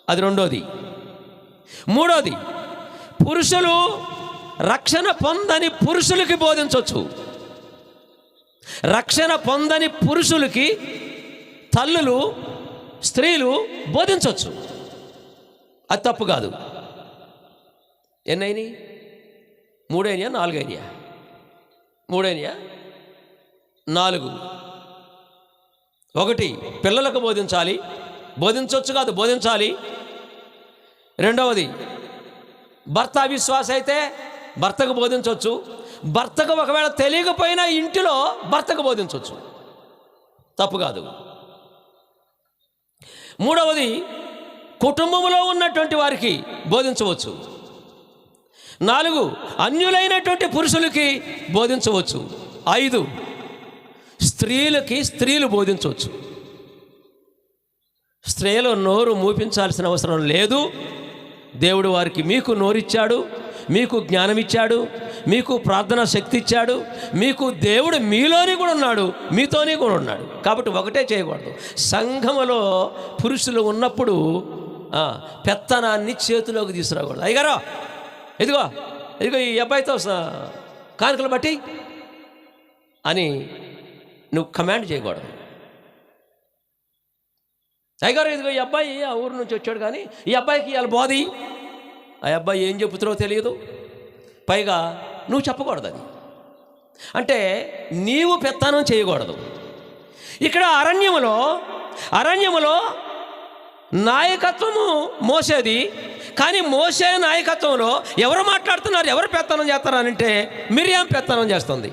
అది 2వది. 3వది, పురుషులు రక్షణ పొందని పురుషులకి బోధించవచ్చు. రక్షణ పొందని పురుషులకి తల్లులు, స్త్రీలు బోధించవచ్చు. అది తప్పు కాదు. ఎన్నైనా 3 అయినా 4 అయినా? 3 అయినా 4. 1 పిల్లలకు బోధించాలి, బోధించవచ్చు కాదు, బోధించాలి. 2వది, భర్త అవిశ్వాస అయితే భర్తకు బోధించవచ్చు. భర్తకు ఒకవేళ తెలియకపోయినా ఇంటిలో భర్తకు బోధించవచ్చు, తప్పు కాదు. 3వది, కుటుంబంలో ఉన్నటువంటి వారికి బోధించవచ్చు. 4 అన్యులైనటువంటి పురుషులకి బోధించవచ్చు. 5 స్త్రీలు బోధించవచ్చు. స్త్రీలు నోరు మూపించాల్సిన అవసరం లేదు. దేవుడు వారికి, మీకు నోరిచ్చాడు, మీకు జ్ఞానం ఇచ్చాడు, మీకు ప్రార్థనా శక్తి ఇచ్చాడు, మీకు దేవుడు మీలోని కూడా ఉన్నాడు, మీతోనే కూడా ఉన్నాడు. కాబట్టి ఒకటే చేయకూడదు. సంఘములో పురుషులు ఉన్నప్పుడు పెత్తనాన్ని చేతిలోకి తీసుకురాకూడదు. అయ్యగారో ఇదిగో ఈ అబ్బాయితో కానుకలు బట్టి అని నువ్వు కమాండ్ చేయకూడదు. అయ్యగారు ఇదిగో ఈ అబ్బాయి ఆ ఊరు నుంచి వచ్చాడు, కానీ ఈ అబ్బాయికి ఇవాళ బోధి, ఆ అబ్బాయి ఏం చెబుతున్నావో తెలియదు, పైగా నువ్వు చెప్పకూడదు. అది అంటే నీవు పెత్తనం చేయకూడదు. ఇక్కడ అరణ్యములో నాయకత్వము మోసేది, కానీ మోసే నాయకత్వంలో ఎవరు మాట్లాడుతున్నారు, ఎవరు పెత్తనం చేస్తారనంటే మిరియాం పెత్తనం చేస్తుంది.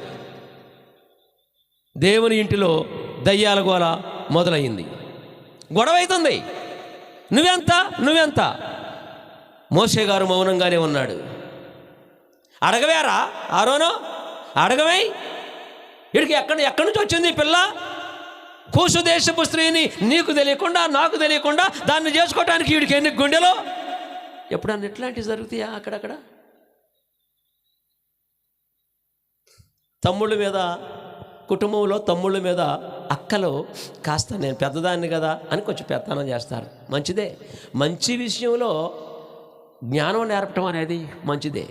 దేవుని ఇంటిలో దయ్యాల గోల మొదలయ్యింది, గొడవ అవుతుంది. నువ్వెంత మోసే గారు మౌనంగానే ఉన్నాడు. అడగవేరా ఆరోనో, అడగవై, వీడికి ఎక్కడి నుంచి వచ్చింది ఈ పిల్ల? కూసు దేశపు స్త్రీని నీకు తెలియకుండా నాకు తెలియకుండా దాన్ని చేసుకోవటానికి వీడికి ఎన్ని గుండెలో. ఎప్పుడన్నా ఎట్లాంటివి జరుగుతాయా అక్కడక్కడ? తమ్ముళ్ళ మీద, కుటుంబంలో తమ్ముళ్ళ మీద అక్కలు కాస్త నేను పెద్దదాన్ని కదా అని కొంచెం పెత్తనం చేస్తారు. మంచిదే, మంచి విషయంలో జ్ఞానం నేర్పటం అనేది మంచిదే.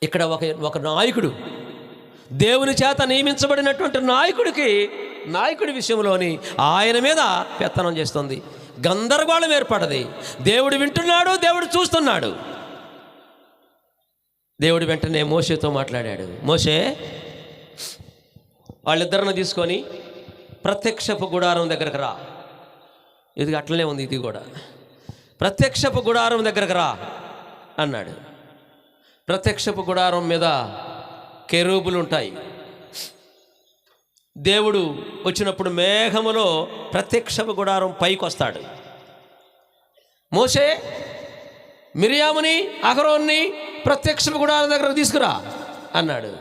ఇక్కడ ఒక నాయకుడు, దేవుని చేత నియమించబడినటువంటి నాయకుడి విషయంలోని ఆయన మీద పెత్తనం చేస్తుంది. గందరగోళం ఏర్పడది. దేవుడు వింటున్నాడు, దేవుడు చూస్తున్నాడు. దేవుడు వెంటనే మోషేతో మాట్లాడాడు. మోషే, వాళ్ళిద్దరిని తీసుకొని ప్రత్యక్షపు గుడారం దగ్గరకు రా. ఇది అట్లనే ఉంది, ఇది కూడా ప్రత్యక్షపు గుడారం దగ్గరకు రా అన్నాడు. ప్రత్యక్షపు గుడారం మీద కెరూబులు ఉంటాయి. దేవుడు వచ్చినప్పుడు మేఘములో ప్రత్యక్షపు గుడారం పైకి వస్తాడు. మోషే మిరియాముని అహరోన్ని ప్రత్యక్షపు గుడారం దగ్గర తీసుకురా అన్నాడు.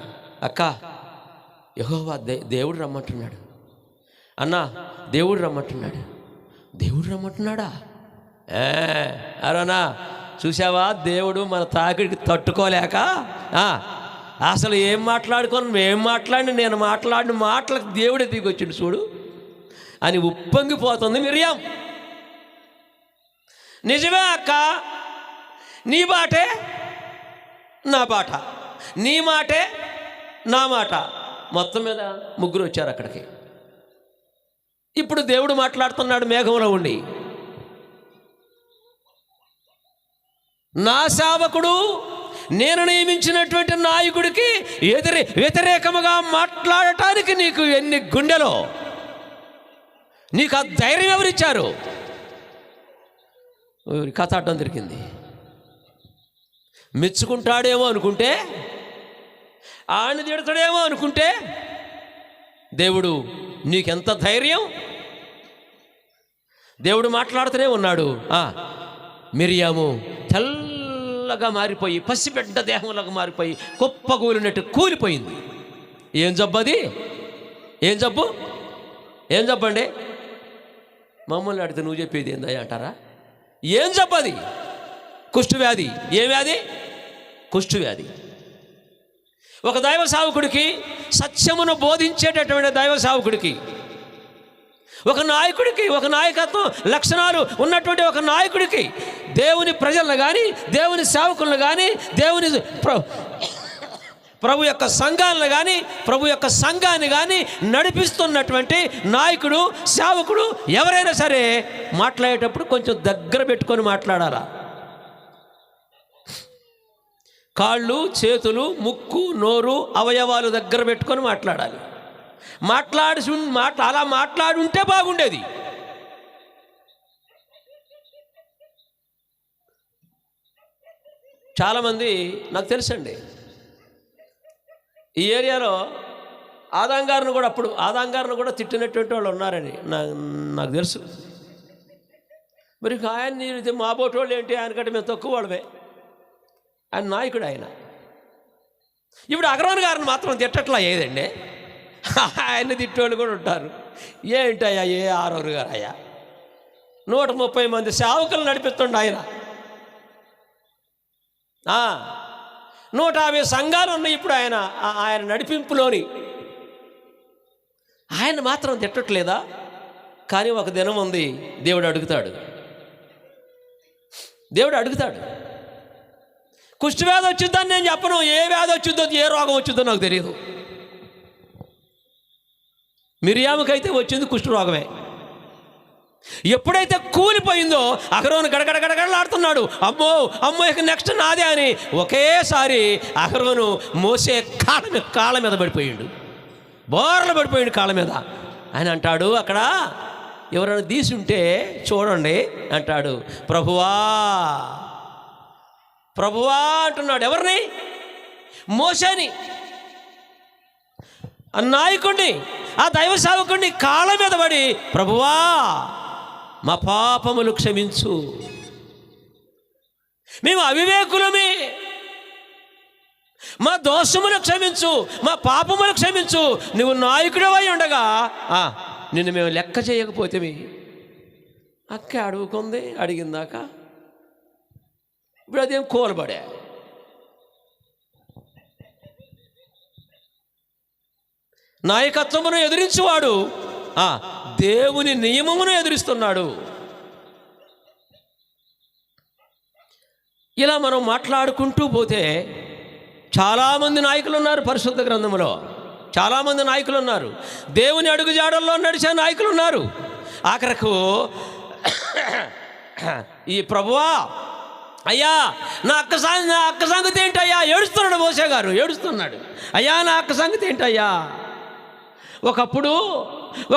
అక్క, యెహోవా దేవుడు రమ్మంటున్నాడు. అన్నా, దేవుడు రమ్మంటున్నాడు. దేవుడు రమ్మంటున్నాడా? అరోనా, చూసావా, దేవుడు మన తాకిడికి తట్టుకోలేక అసలు ఏం నేను మాట్లాడిన మాటలకు దేవుడే దిగొచ్చిండు చూడు అని ఉప్పొంగిపోతుంది మిరియాం. నిజమే అక్క, నీ బాటే నా బాట, నీ మాటే నా మాట. మొత్తం మీద ముగ్గురు వచ్చారు అక్కడికి. ఇప్పుడు దేవుడు మాట్లాడుతున్నాడు మేఘంలో ఉండి. నా సేవకుడు, నేను నియమించినటువంటి నాయకుడికి వ్యతిరేకముగా మాట్లాడటానికి నీకు ఎన్ని గుండెలో, నీకు ఆ ధైర్యం ఎవరిచ్చారు? కథ అడ్డం దొరికింది. మెచ్చుకుంటాడేమో అనుకుంటే, ఆయన తిడతాడేమో అనుకుంటే, దేవుడు నీకెంత ధైర్యం? దేవుడు మాట్లాడుతూనే ఉన్నాడు. మిరియాము తెల్లగా మారిపోయి, పసిబిడ్డ దేహంలాగా మారిపోయి కుప్పగూలినట్టు కూలిపోయింది. ఏం జబ్బది? ఏం జబ్బండి? మమ్మల్ని అడిగితే నువ్వు చెప్పేది ఏందయ్యా అంటారా? ఏం జబ్బది? కుష్ఠవ్యాధి. ఏ వ్యాధి? కుష్ఠవ్యాధి. ఒక దైవ సేవకుడికి, సత్యమును బోధించేటటువంటి దైవ సేవకుడికి, ఒక నాయకుడికి, ఒక నాయకత్వం లక్షణాలు ఉన్నటువంటి ఒక నాయకుడికి, దేవుని ప్రజలను కానీ, దేవుని సేవకులను కానీ, దేవుని ప్రభు యొక్క సంఘాలను కానీ, ప్రభు యొక్క సంఘాన్ని కానీ నడిపిస్తున్నటువంటి నాయకుడు, సేవకుడు ఎవరైనా సరే మాట్లాడేటప్పుడు కొంచెం దగ్గర పెట్టుకొని మాట్లాడాలా. కాళ్ళు, చేతులు, ముక్కు, నోరు, అవయవాలు దగ్గర పెట్టుకొని మాట్లాడాలి. అలా మాట్లాడుంటే బాగుండేది. చాలామంది నాకు తెలుసండి, ఈ ఏరియాలో ఆదాంగారిని కూడా తిట్టినటువంటి వాళ్ళు ఉన్నారని నాకు తెలుసు. మరి ఆయన మా బోటోళ్ళు ఏంటి, ఆయనకంటే మేము తక్కువ వాళ్ళమే. ఆయన నాయకుడు. ఆయన ఇప్పుడు అగరోన్ గారిని మాత్రం తిట్టట్లా ఏదండి, ఆయన తిట్టేవాళ్ళు కూడా ఉంటారు. ఏంటయ్యా ఏ ఆరోరు గారు అయ్యా, 130 మంది సేవకులు నడిపిస్తుండ ఆయన. 150 సంఘాలు ఉన్నాయి ఇప్పుడు ఆయన నడిపింపులోని. ఆయన మాత్రం తిట్టట్లేదా? కానీ ఒక దినం ఉంది, దేవుడు అడుగుతాడు. కుష్ఠవ్యాధి వచ్చిందని నేను చెప్పను. ఏ వ్యాధి వచ్చిందో, ఏ రోగం వచ్చిందో నాకు తెలియదు. మిరియాముకైతే వచ్చింది కుష్ఠరోగమే. ఎప్పుడైతే కూలిపోయిందో అహరోను గడగడగడగడలాడుతున్నాడు. అమ్మో ఇక నెక్స్ట్ నాదే అని ఒకేసారి అహరోను మోసే కాళ్ళ మీద పడిపోయాడు. బోర్లు పడిపోయాడు కాళ్ళ మీద. ఆయన అంటాడు, అక్కడ ఎవరైనా తీసుంటే చూడండి అంటాడు. ప్రభువా అంటున్నాడు. ఎవరిని? మోసేని, ఆ నాయకుడిని, ఆ దైవ సేవకుడిని కాళ్ళ మీద పడి, ప్రభువా మా పాపములు క్షమించు, మేము అవివేకులమే, మా దోషములు క్షమించు, మా పాపములు క్షమించు. నువ్వు నాయకుడివై ఉండగా నిన్ను మేము లెక్క చేయకపోతే అక్క అడుగుకుంది అడిగిందాక. ఇప్పుడు అదేం కూలబడే. నాయకత్వమును ఎదిరించువాడు దేవుని నియమమును ఎదిరిస్తున్నాడు. ఇలా మనం మాట్లాడుకుంటూ పోతే చాలామంది నాయకులు ఉన్నారు. పరిశుద్ధ గ్రంథంలో చాలామంది నాయకులు ఉన్నారు. దేవుని అడుగుజాడల్లో నడిచే నాయకులు ఉన్నారు. ఆఖరకు ఈ ప్రభువా అయ్యా నా అక్క సంగతి ఏంటయ్యా ఏడుస్తున్నాడు. మోసే గారు ఏడుస్తున్నాడు. అయ్యా నా అక్క సంగతి ఏంటయ్యా.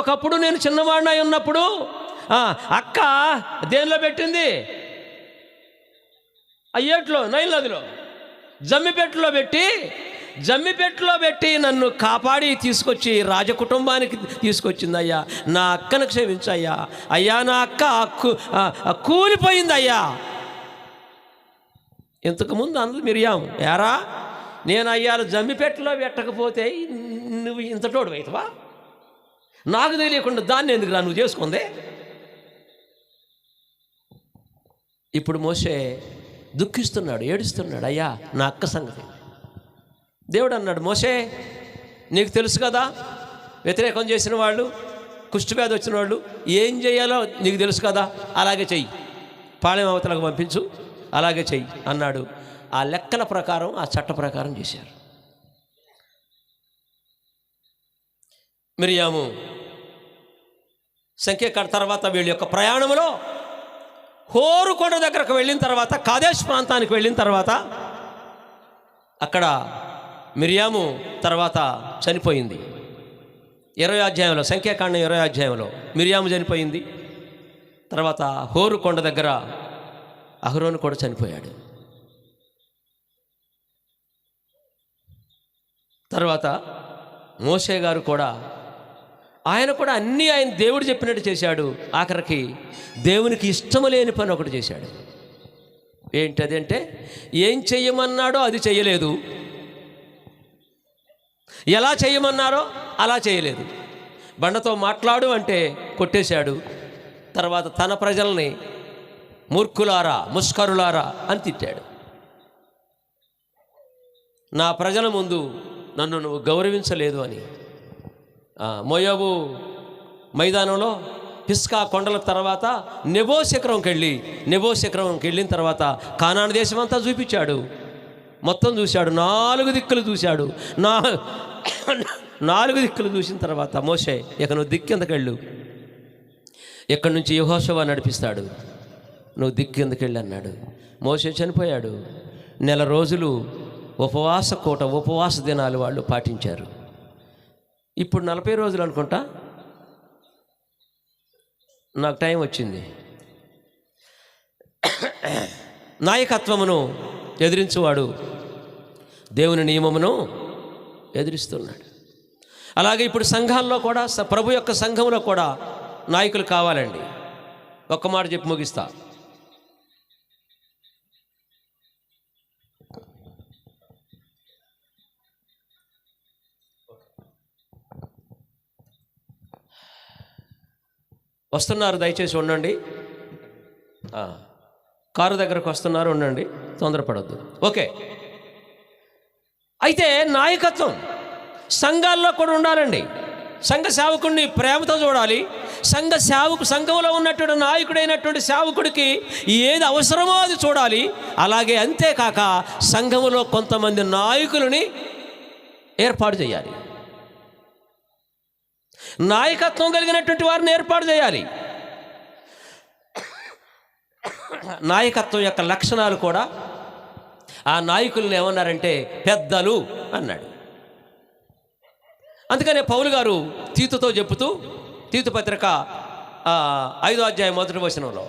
ఒకప్పుడు నేను చిన్నవాడినై ఉన్నప్పుడు అక్క దేనిలో పెట్టింది, అయ్యేట్లో నైల్ నదిలో జమ్మిపెట్టులో పెట్టి నన్ను కాపాడి తీసుకొచ్చి రాజకుటుంబానికి తీసుకొచ్చింది. అయ్యా నా అక్కను క్షమించయ్యా. అయ్యా నా అక్క కూలిపోయింది అయ్యా. ఇంతకుముందు అందరూ మిరియాము ఏరా నేను అయ్యాలు జమ్మిపెట్టులో పెట్టకపోతే నువ్వు ఇంత తోడు అవుతావా, నాకు తెలియకుండా దాన్ని ఎందుకు నువ్వు చేసుకుందే. ఇప్పుడు మోసే దుఃఖిస్తున్నాడు, ఏడుస్తున్నాడు. అయ్యా నా అక్క సంగతి. దేవుడు అన్నాడు, మోసే నీకు తెలుసు కదా, వ్యతిరేకం చేసిన వాళ్ళు, కుష్ఠవ్యాధి వచ్చిన వాళ్ళు ఏం చేయాలో నీకు తెలుసు కదా, అలాగే చెయ్యి, పాళెం అవతలకు పంపించు, అలాగే చెయ్యి అన్నాడు. ఆ లెక్కల ప్రకారం ఆ చట్ట ప్రకారం చేశారు. మిరియాము సంఖ్య తర్వాత వీళ్ళ యొక్క ప్రయాణంలో హోరు కొండ దగ్గరకు వెళ్ళిన తర్వాత, కాదేశ్ ప్రాంతానికి వెళ్ళిన తర్వాత అక్కడ మిరియాము తర్వాత చనిపోయింది. 20వ అధ్యాయంలో, సంఖ్యాకాండం 20వ అధ్యాయంలో మిరియాము చనిపోయింది. తర్వాత హోరు కొండ దగ్గర అహరోను కూడా చనిపోయాడు. తర్వాత మోషే గారు కూడా ఆయన అన్నీ ఆయన దేవుడు చెప్పినట్టు చేశాడు. ఆఖరికి దేవునికి ఇష్టము లేని పని ఒకటి చేశాడు. ఏంటది అంటే, ఏం చెయ్యమన్నాడో అది చెయ్యలేదు, ఎలా చెయ్యమన్నారో అలా చేయలేదు. బండతో మాట్లాడు అంటే కొట్టేశాడు. తర్వాత తన ప్రజల్ని మూర్ఖులారా ముష్కరులారా అని తిట్టాడు. నా ప్రజల ముందు నన్ను నువ్వు గౌరవించలేదు అని. మోయాబు మైదానంలో పిస్కా కొండల తర్వాత నెబో శిఖరంకి వెళ్ళిన తర్వాత కానాను దేశం అంతా చూపించాడు. మొత్తం చూశాడు, 4 దిక్కులు చూశాడు. 4 దిక్కులు చూసిన తర్వాత మోషే ఇక నువ్వు దిక్కిందకెళ్ళు, ఎక్కడి నుంచి యెహోషువ నడిపిస్తాడు, నువ్వు దిక్కిందకెళ్ళి అన్నాడు. మోషే చనిపోయాడు. 1 నెల రోజులు ఉపవాస దినాలు వాళ్ళు పాటించారు. ఇప్పుడు 40 రోజులు అనుకుంటా. నాకు టైం వచ్చింది. నాయకత్వమును ఎదిరించువాడు దేవుని నియమమును ఎదిరిస్తున్నాడు. అలాగే ఇప్పుడు సంఘాల్లో కూడా, ప్రభు యొక్క సంఘంలో కూడా నాయకులు కావాలండి. ఒక్క మాట చెప్పి ముగిస్తా. వస్తున్నారు, దయచేసి ఉండండి. కారు దగ్గరకు వస్తున్నారు, ఉండండి, తొందరపడద్దు. ఓకే. అయితే నాయకత్వం సంఘాల్లో కూడా ఉండాలండి. సంఘ సేవకుడిని ప్రేమతో చూడాలి. సంఘంలో ఉన్నటువంటి నాయకుడైనటువంటి సేవకుడికి ఏది అవసరమో అది చూడాలి. అలాగే అంతేకాక సంఘంలో కొంతమంది నాయకులని ఏర్పాటు చేయాలి. నాయకత్వం కలిగినటువంటి వారిని ఏర్పాటు చేయాలి. నాయకత్వం యొక్క లక్షణాలు కూడా ఆ నాయకులను ఏమన్నారంటే పెద్దలు అన్నాడు. అందుకనే పౌలు గారు తీతుతో చెబుతూ, తీతు పత్రిక 5వ అధ్యాయం 1వ వచనంలో,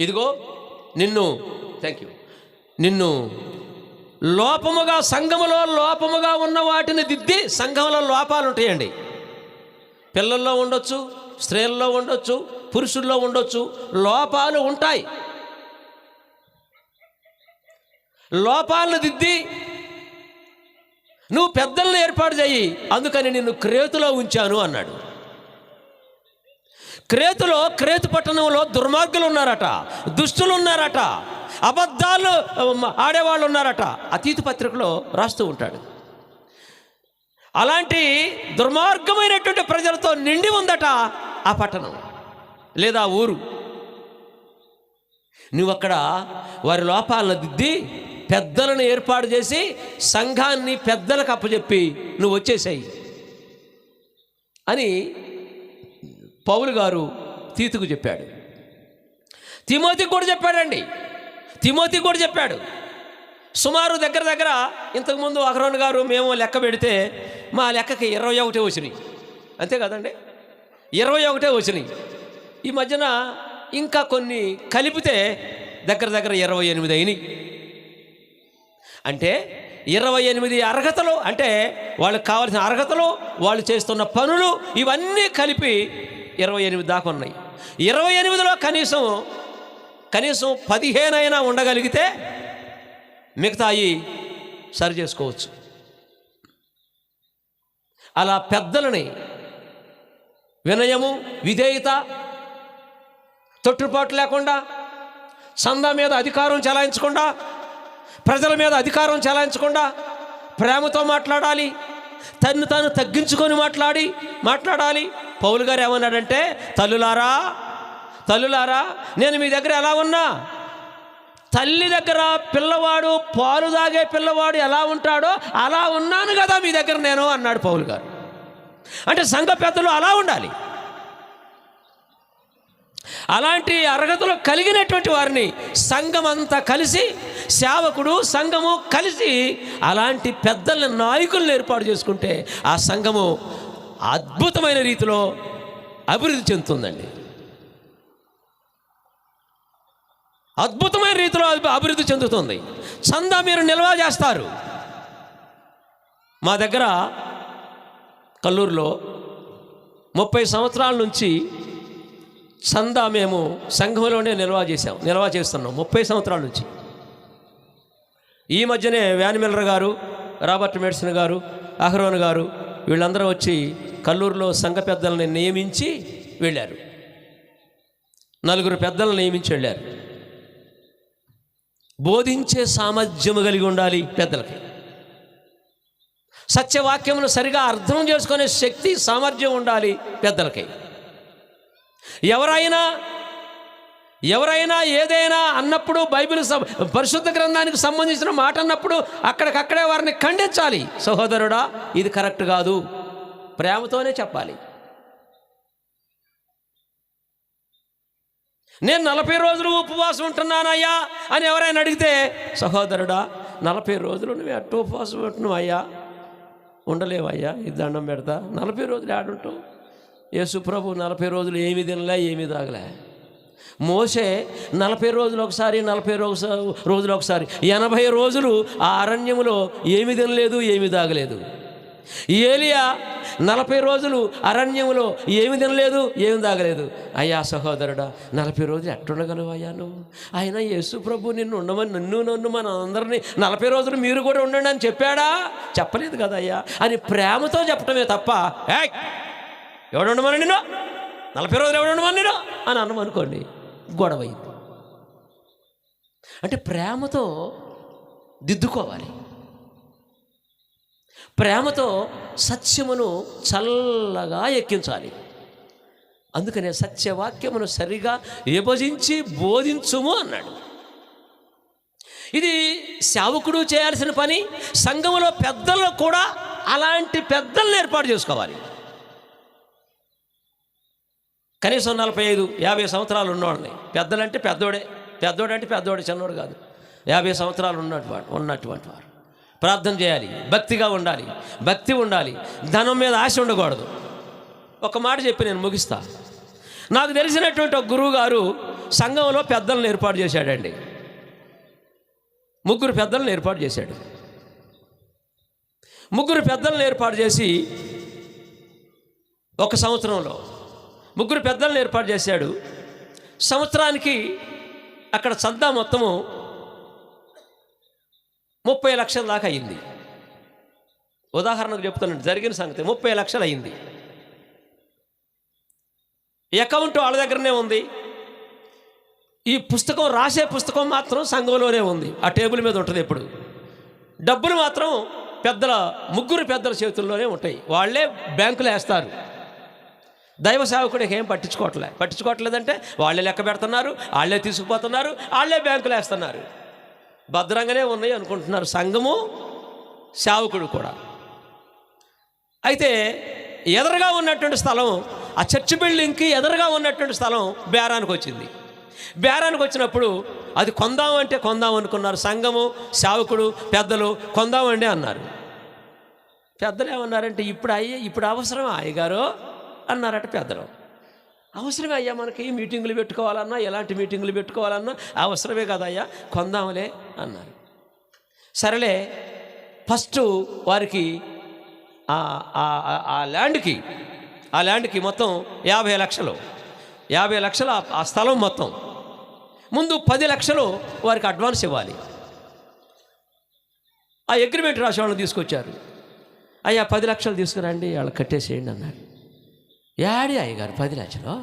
ఇదిగో నిన్ను లోపముగా, సంఘములో లోపముగా ఉన్న వాటిని దిద్ది. సంఘంలో లోపాలు ఉంటాయండి. పిల్లల్లో ఉండొచ్చు, స్త్రీల్లో ఉండొచ్చు, పురుషుల్లో ఉండొచ్చు, లోపాలు ఉంటాయి. లోపాలను దిద్ది నువ్వు పెద్దలను ఏర్పాటు చేయి, అందుకని నిన్ను క్రేతులో ఉంచాను అన్నాడు. క్రేతు పట్టణంలో దుర్మార్గులు ఉన్నారట, దుష్టులు ఉన్నారట, అబద్ధాలు ఆడేవాళ్ళు ఉన్నారట. అతీతు పత్రికలో రాస్తూ ఉంటాడు. అలాంటి దుర్మార్గమైనటువంటి ప్రజలతో నిండి ఉందట ఆ పట్టణం లేదా ఊరు. నువ్వు అక్కడ వారి లోపాలను దిద్ది పెద్దలను ఏర్పాటు చేసి సంఘాన్ని పెద్దలకు అప్పచెప్పి నువ్వు వచ్చేసాయి అని పౌలు గారు తీతుకు చెప్పాడు. తిమోతికి కూడా చెప్పాడండి. తిమోతికి కూడా చెప్పాడు. సుమారు దగ్గర ఇంతకుముందు అహరోను గారు మేము లెక్క పెడితే మా లెక్కకి 21 వచ్చినాయి, అంతే కదండి, 21 వచ్చినాయి. ఈ మధ్యన ఇంకా కొన్ని కలిపితే దగ్గర 28 అయినాయి. అంటే 28 అర్హతలు, అంటే వాళ్ళకి కావాల్సిన అర్హతలు, వాళ్ళు చేస్తున్న పనులు ఇవన్నీ కలిపి 28 దాకా ఉన్నాయి. 28లో కనీసం 15 అయినా ఉండగలిగితే మిగతాయి సరి చేసుకోవచ్చు. అలా పెద్దలని వినయము, విధేయత, తొట్టుపాటు లేకుండా, చందా మీద అధికారం చెలాయించకుండా, ప్రజల మీద అధికారం చెలాయించకుండా ప్రేమతో మాట్లాడాలి, తను తాను తగ్గించుకొని మాట్లాడాలి. పౌలు గారు ఏమన్నాడంటే, తల్లులారా నేను మీ దగ్గర ఎలా ఉన్నా, తల్లి దగ్గర పిల్లవాడు, పాలు తాగే పిల్లవాడు ఎలా ఉంటాడో అలా ఉన్నాను కదా మీ దగ్గర నేను అన్నాడు పౌలు గారు. అంటే సంఘ పెద్దలు అలా ఉండాలి. అలాంటి అర్హతలు కలిగినటువంటి వారిని సంఘం అంతా కలిసి, సేవకుడు సంఘము కలిసి అలాంటి పెద్దల నాయకులను ఏర్పాటు చేసుకుంటే ఆ సంఘము అద్భుతమైన రీతిలో అభివృద్ధి చెందుతుందండి. అద్భుతమైన రీతిలో అభివృద్ధి చెందుతుంది. చందా మీరు నిల్వ చేస్తారు. మా దగ్గర కల్లూరులో 30 సంవత్సరాల నుంచి చందా మేము సంఘంలోనే నిల్వ చేస్తున్నాం 30 సంవత్సరాల నుంచి. ఈ మధ్యనే వ్యాన్ మిల్లర్ గారు, రాబర్ట్ మెడిసిన్ గారు, అహరోన్ గారు వీళ్ళందరూ వచ్చి కల్లూరులో సంఘ పెద్దలని నియమించి వెళ్ళారు. 4 పెద్దలను నియమించి వెళ్ళారు. బోధించే సామర్థ్యము కలిగి ఉండాలి పెద్దలకి. సత్యవాక్యమును సరిగా అర్థం చేసుకునే శక్తి, సామర్థ్యం ఉండాలి పెద్దలకి. ఎవరైనా ఏదైనా అన్నప్పుడు, బైబిల్ పరిశుద్ధ గ్రంథానికి సంబంధించిన మాట అన్నప్పుడు అక్కడికక్కడే వారిని ఖండించాలి. సహోదరుడా, ఇది కరెక్ట్ కాదు, ప్రేమతోనే చెప్పాలి. నేను 40 రోజులు ఉపవాసం ఉంటున్నానయ్యా అని ఎవరైనా అడిగితే, సహోదరుడా 40 రోజులు నువ్వు ఎట్ట ఉపవాసం ఉంటున్నావు అయ్యా, ఉండలేవయ్యా, ఇది దండం పెడతా. 40 రోజులు ఆడుంటావు. యేసు ప్రభు 40 రోజులు ఏమీ తినలే, ఏమీ తాగలే. మోషే 40 రోజులు ఒకసారి, 40 రోజులు ఒకసారి, 80 రోజులు ఆ అరణ్యములో ఏమీ తినలేదు, ఏమీ తాగలేదు. ఏలియా 40 రోజులు అరణ్యములో ఏమి తినలేదు, ఏమి తాగలేదు. అయ్యా సహోదరుడా, 40 రోజులు ఎట్టుండగలవు అయ్యా నువ్వు? ఆయన యేసు ప్రభు నిన్ను ఉండమని, నన్ను మన అందరినీ 40 రోజులు మీరు కూడా ఉండండి అని చెప్పాడా? చెప్పలేదు కదా అయ్యా అని ప్రేమతో చెప్పటమే తప్ప, ఎవడు ఉండమని నిన్ను 40 రోజులు ఎవడు ఉండమని నిన్ను అని అన్నమనుకోండి, గొడవ అయింది. అంటే ప్రేమతో దిద్దుకోవాలి. ప్రేమతో సత్యమును చల్లగా ఎక్కించాలి. అందుకనే సత్యవాక్యమును సరిగా విభజించి బోధించుము అన్నాడు. ఇది సేవకుడు చేయాల్సిన పని. సంఘములో పెద్దలు కూడా అలాంటి పెద్దలను ఏర్పాటు చేసుకోవాలి. కనీసం 45-50 సంవత్సరాలు ఉన్నవాడిని పెద్దలంటే పెద్దోడే, చిన్నోడు కాదు. 50 సంవత్సరాలు ఉన్నటువంటి వారు ప్రార్థన చేయాలి, భక్తిగా ఉండాలి, భక్తి ఉండాలి, ధనం మీద ఆశ ఉండకూడదు. ఒక మాట చెప్పి నేను ముగిస్తా. నాకు తెలిసినటువంటి ఒక గురువు గారు సంఘంలో పెద్దలను ఏర్పాటు చేశాడండి. 3 పెద్దలను ఏర్పాటు చేశాడు. 3 పెద్దలను ఏర్పాటు చేసి ఒక సంవత్సరంలో 3 పెద్దలను ఏర్పాటు చేశాడు. సంవత్సరానికి అక్కడ చందా మొత్తము 30 లక్షల దాకా అయింది. ఉదాహరణకు చెప్తానండి, జరిగిన సంగతి 30 లక్షలు అయింది. అకౌంట్ వాళ్ళ దగ్గరనే ఉంది. ఈ పుస్తకం, రాసే పుస్తకం మాత్రం సంఘంలోనే ఉంది, ఆ టేబుల్ మీద ఉంటుంది ఎప్పుడు. డబ్బులు మాత్రం ముగ్గురు పెద్దల చేతుల్లోనే ఉంటాయి, వాళ్ళే బ్యాంకులో వేస్తారు. దైవ సేవకుడికి ఏం పట్టించుకోవట్లేదంటే వాళ్ళే లెక్క పెడుతున్నారు, వాళ్ళే తీసుకుపోతున్నారు, వాళ్ళే బ్యాంకులో వేస్తున్నారు. భద్రంగానే ఉన్నాయి అనుకుంటున్నారు సంఘము, సేవకుడు కూడా. అయితే ఎదురుగా ఉన్నటువంటి స్థలం, ఆ చర్చ్ బిల్డింగ్కి ఎదురుగా ఉన్నటువంటి స్థలం బేరానికి వచ్చింది. బేరానికి వచ్చినప్పుడు అది కొందామంటే కొందాం అనుకున్నారు. సంఘము, సేవకుడు, పెద్దలు కొందామండి అన్నారు. పెద్దలు ఏమన్నారంటే ఇప్పుడు అవసరమా అయ్యగారు అన్నారట పెద్దలు. అవసరమే అయ్యా, మనకి మీటింగులు పెట్టుకోవాలన్నా, ఎలాంటి మీటింగులు పెట్టుకోవాలన్నా అవసరమే కదా అయ్యా, కొందాంలే అన్నారు. సరేలే, ఫస్ట్ వారికి ఆ ల్యాండ్కి మొత్తం 50 లక్షలు ఆ స్థలం మొత్తం. ముందు 10 లక్షలు వారికి అడ్వాన్స్ ఇవ్వాలి. ఆ అగ్రిమెంట్ రాసి వాళ్ళని తీసుకొచ్చారు. అయ్యా 10 లక్షలు తీసుకురండి, వాళ్ళకి కట్టేసేయండి అన్నారు. యాడి అయ్యగారు 10 లక్షలు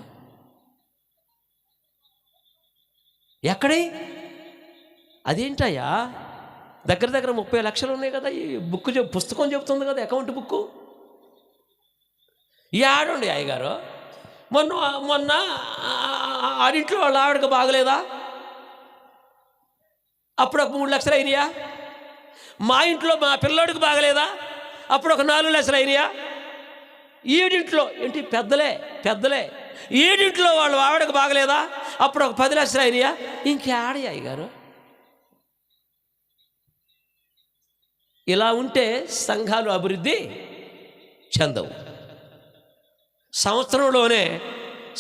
ఎక్కడి? అదేంటయ్యా, దగ్గర 30 లక్షలు ఉన్నాయి కదా, ఈ పుస్తకం చెబుతుంది కదా, అకౌంట్ బుక్కు. ఈ ఆడండి అయ్యగారు, మొన్న ఆడింట్లో వాళ్ళ ఆవిడకి బాగలేదా, అప్పుడు ఒక 3 లక్షలు అయినాయా? మా ఇంట్లో మా పిల్లోడికి బాగలేదా, అప్పుడు ఒక 4 లక్షలు అయినాయా? ఈడింట్లో ఏంటి, పెద్దలే ఈడింట్లో వాళ్ళు ఆవిడకి బాగలేదా, అప్పుడు ఒక 10 లక్షలు అయినాయా? ఇంకేడయ్యా అయ్యగారు? ఇలా ఉంటే సంఘాలు అభివృద్ధి చెందవు. సంవత్సరంలోనే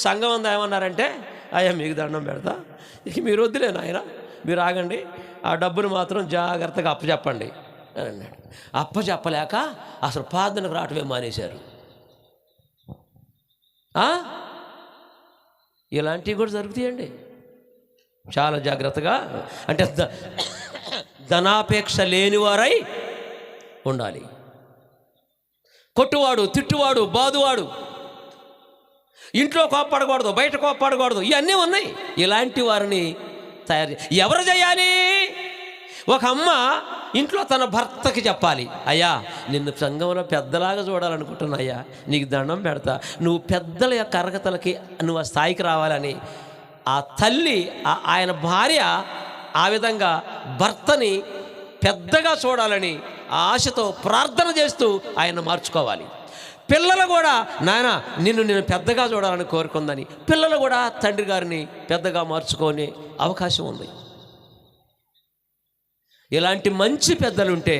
సంఘం అంతా ఏమన్నారంటే, అయ్యా మీకు దండం పెడతా, ఇక మీరు వద్దులే నాయన, మీరు ఆగండి, ఆ డబ్బును మాత్రం జాగ్రత్తగా అప్పచెప్పండి అని అన్నాడు. అప్పచెప్పలేక అసలు ప్రార్థనకు రావటమే మానేశారు. ఇలాంటివి కూడా జరుగుతాయండి. చాలా జాగ్రత్తగా, అంటే ధనాపేక్ష లేనివారై ఉండాలి. కొట్టువాడు, తిట్టువాడు, బాదువాడు, ఇంట్లో కోప్పడకూడదు, బయట కోప్పడకూడదు, ఇవన్నీ ఉన్నాయి. ఇలాంటి వారిని ఎవరు చేయాలి? ఒక అమ్మ ఇంట్లో తన భర్తకి చెప్పాలి, అయ్యా నిన్ను సంఘంలో పెద్దలాగా చూడాలనుకుంటున్నా, అయ్యా నీకు దండం పెడతా, నువ్వు పెద్దల యొక్క అర్హతలకి నువ్వు ఆ స్థాయికి రావాలని ఆ తల్లి, ఆయన భార్య ఆ విధంగా భర్తని పెద్దగా చూడాలని ఆశతో ప్రార్థన చేస్తూ ఆయన మార్చుకోవాలి. పిల్లలు కూడా, నాయన నేను పెద్దగా చూడాలని కోరుకుందని పిల్లలు కూడా తండ్రి గారిని పెద్దగా మార్చుకునే అవకాశం ఉంది. ఇలాంటి మంచి పెద్దలుంటే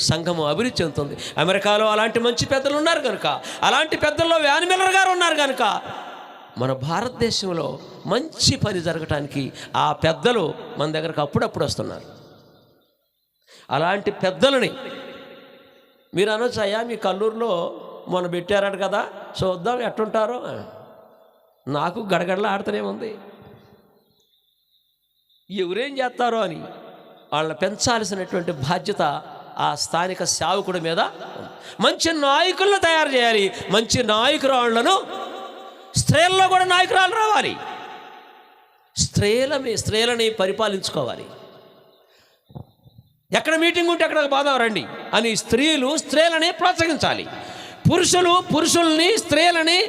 సంఘము అభివృద్ధి చెందుతుంది. అమెరికాలో అలాంటి మంచి పెద్దలు ఉన్నారు కనుక, అలాంటి పెద్దల్లో వ్యాన్ మిల్లర్ గారు ఉన్నారు కనుక మన భారతదేశంలో మంచి పని జరగటానికి ఆ పెద్దలు మన దగ్గరకు అప్పుడప్పుడు వస్తున్నారు. అలాంటి పెద్దలని మీరు అనొచ్చు, అయ్యా మీ కల్లూరులో మొన్న పెట్టారట కదా, చూద్దాం ఎట్టుంటారో. నాకు గడగడలా ఆడుతూనే ఉంది, ఎవరేం చేస్తారో అని. వాళ్ళని పెంచాల్సినటువంటి బాధ్యత ఆ స్థానిక సేవకుడి మీద. మంచి నాయకులను తయారు చేయాలి, మంచి నాయకురాళ్లను. స్త్రీల్లో కూడా నాయకురాలు రావాలి, స్త్రీలని పరిపాలించుకోవాలి. ఎక్కడ మీటింగ్ ఉంటే అక్కడ బాధ రండి అని స్త్రీలని ప్రోత్సహించాలి. పురుషుల్ని, స్త్రీలని,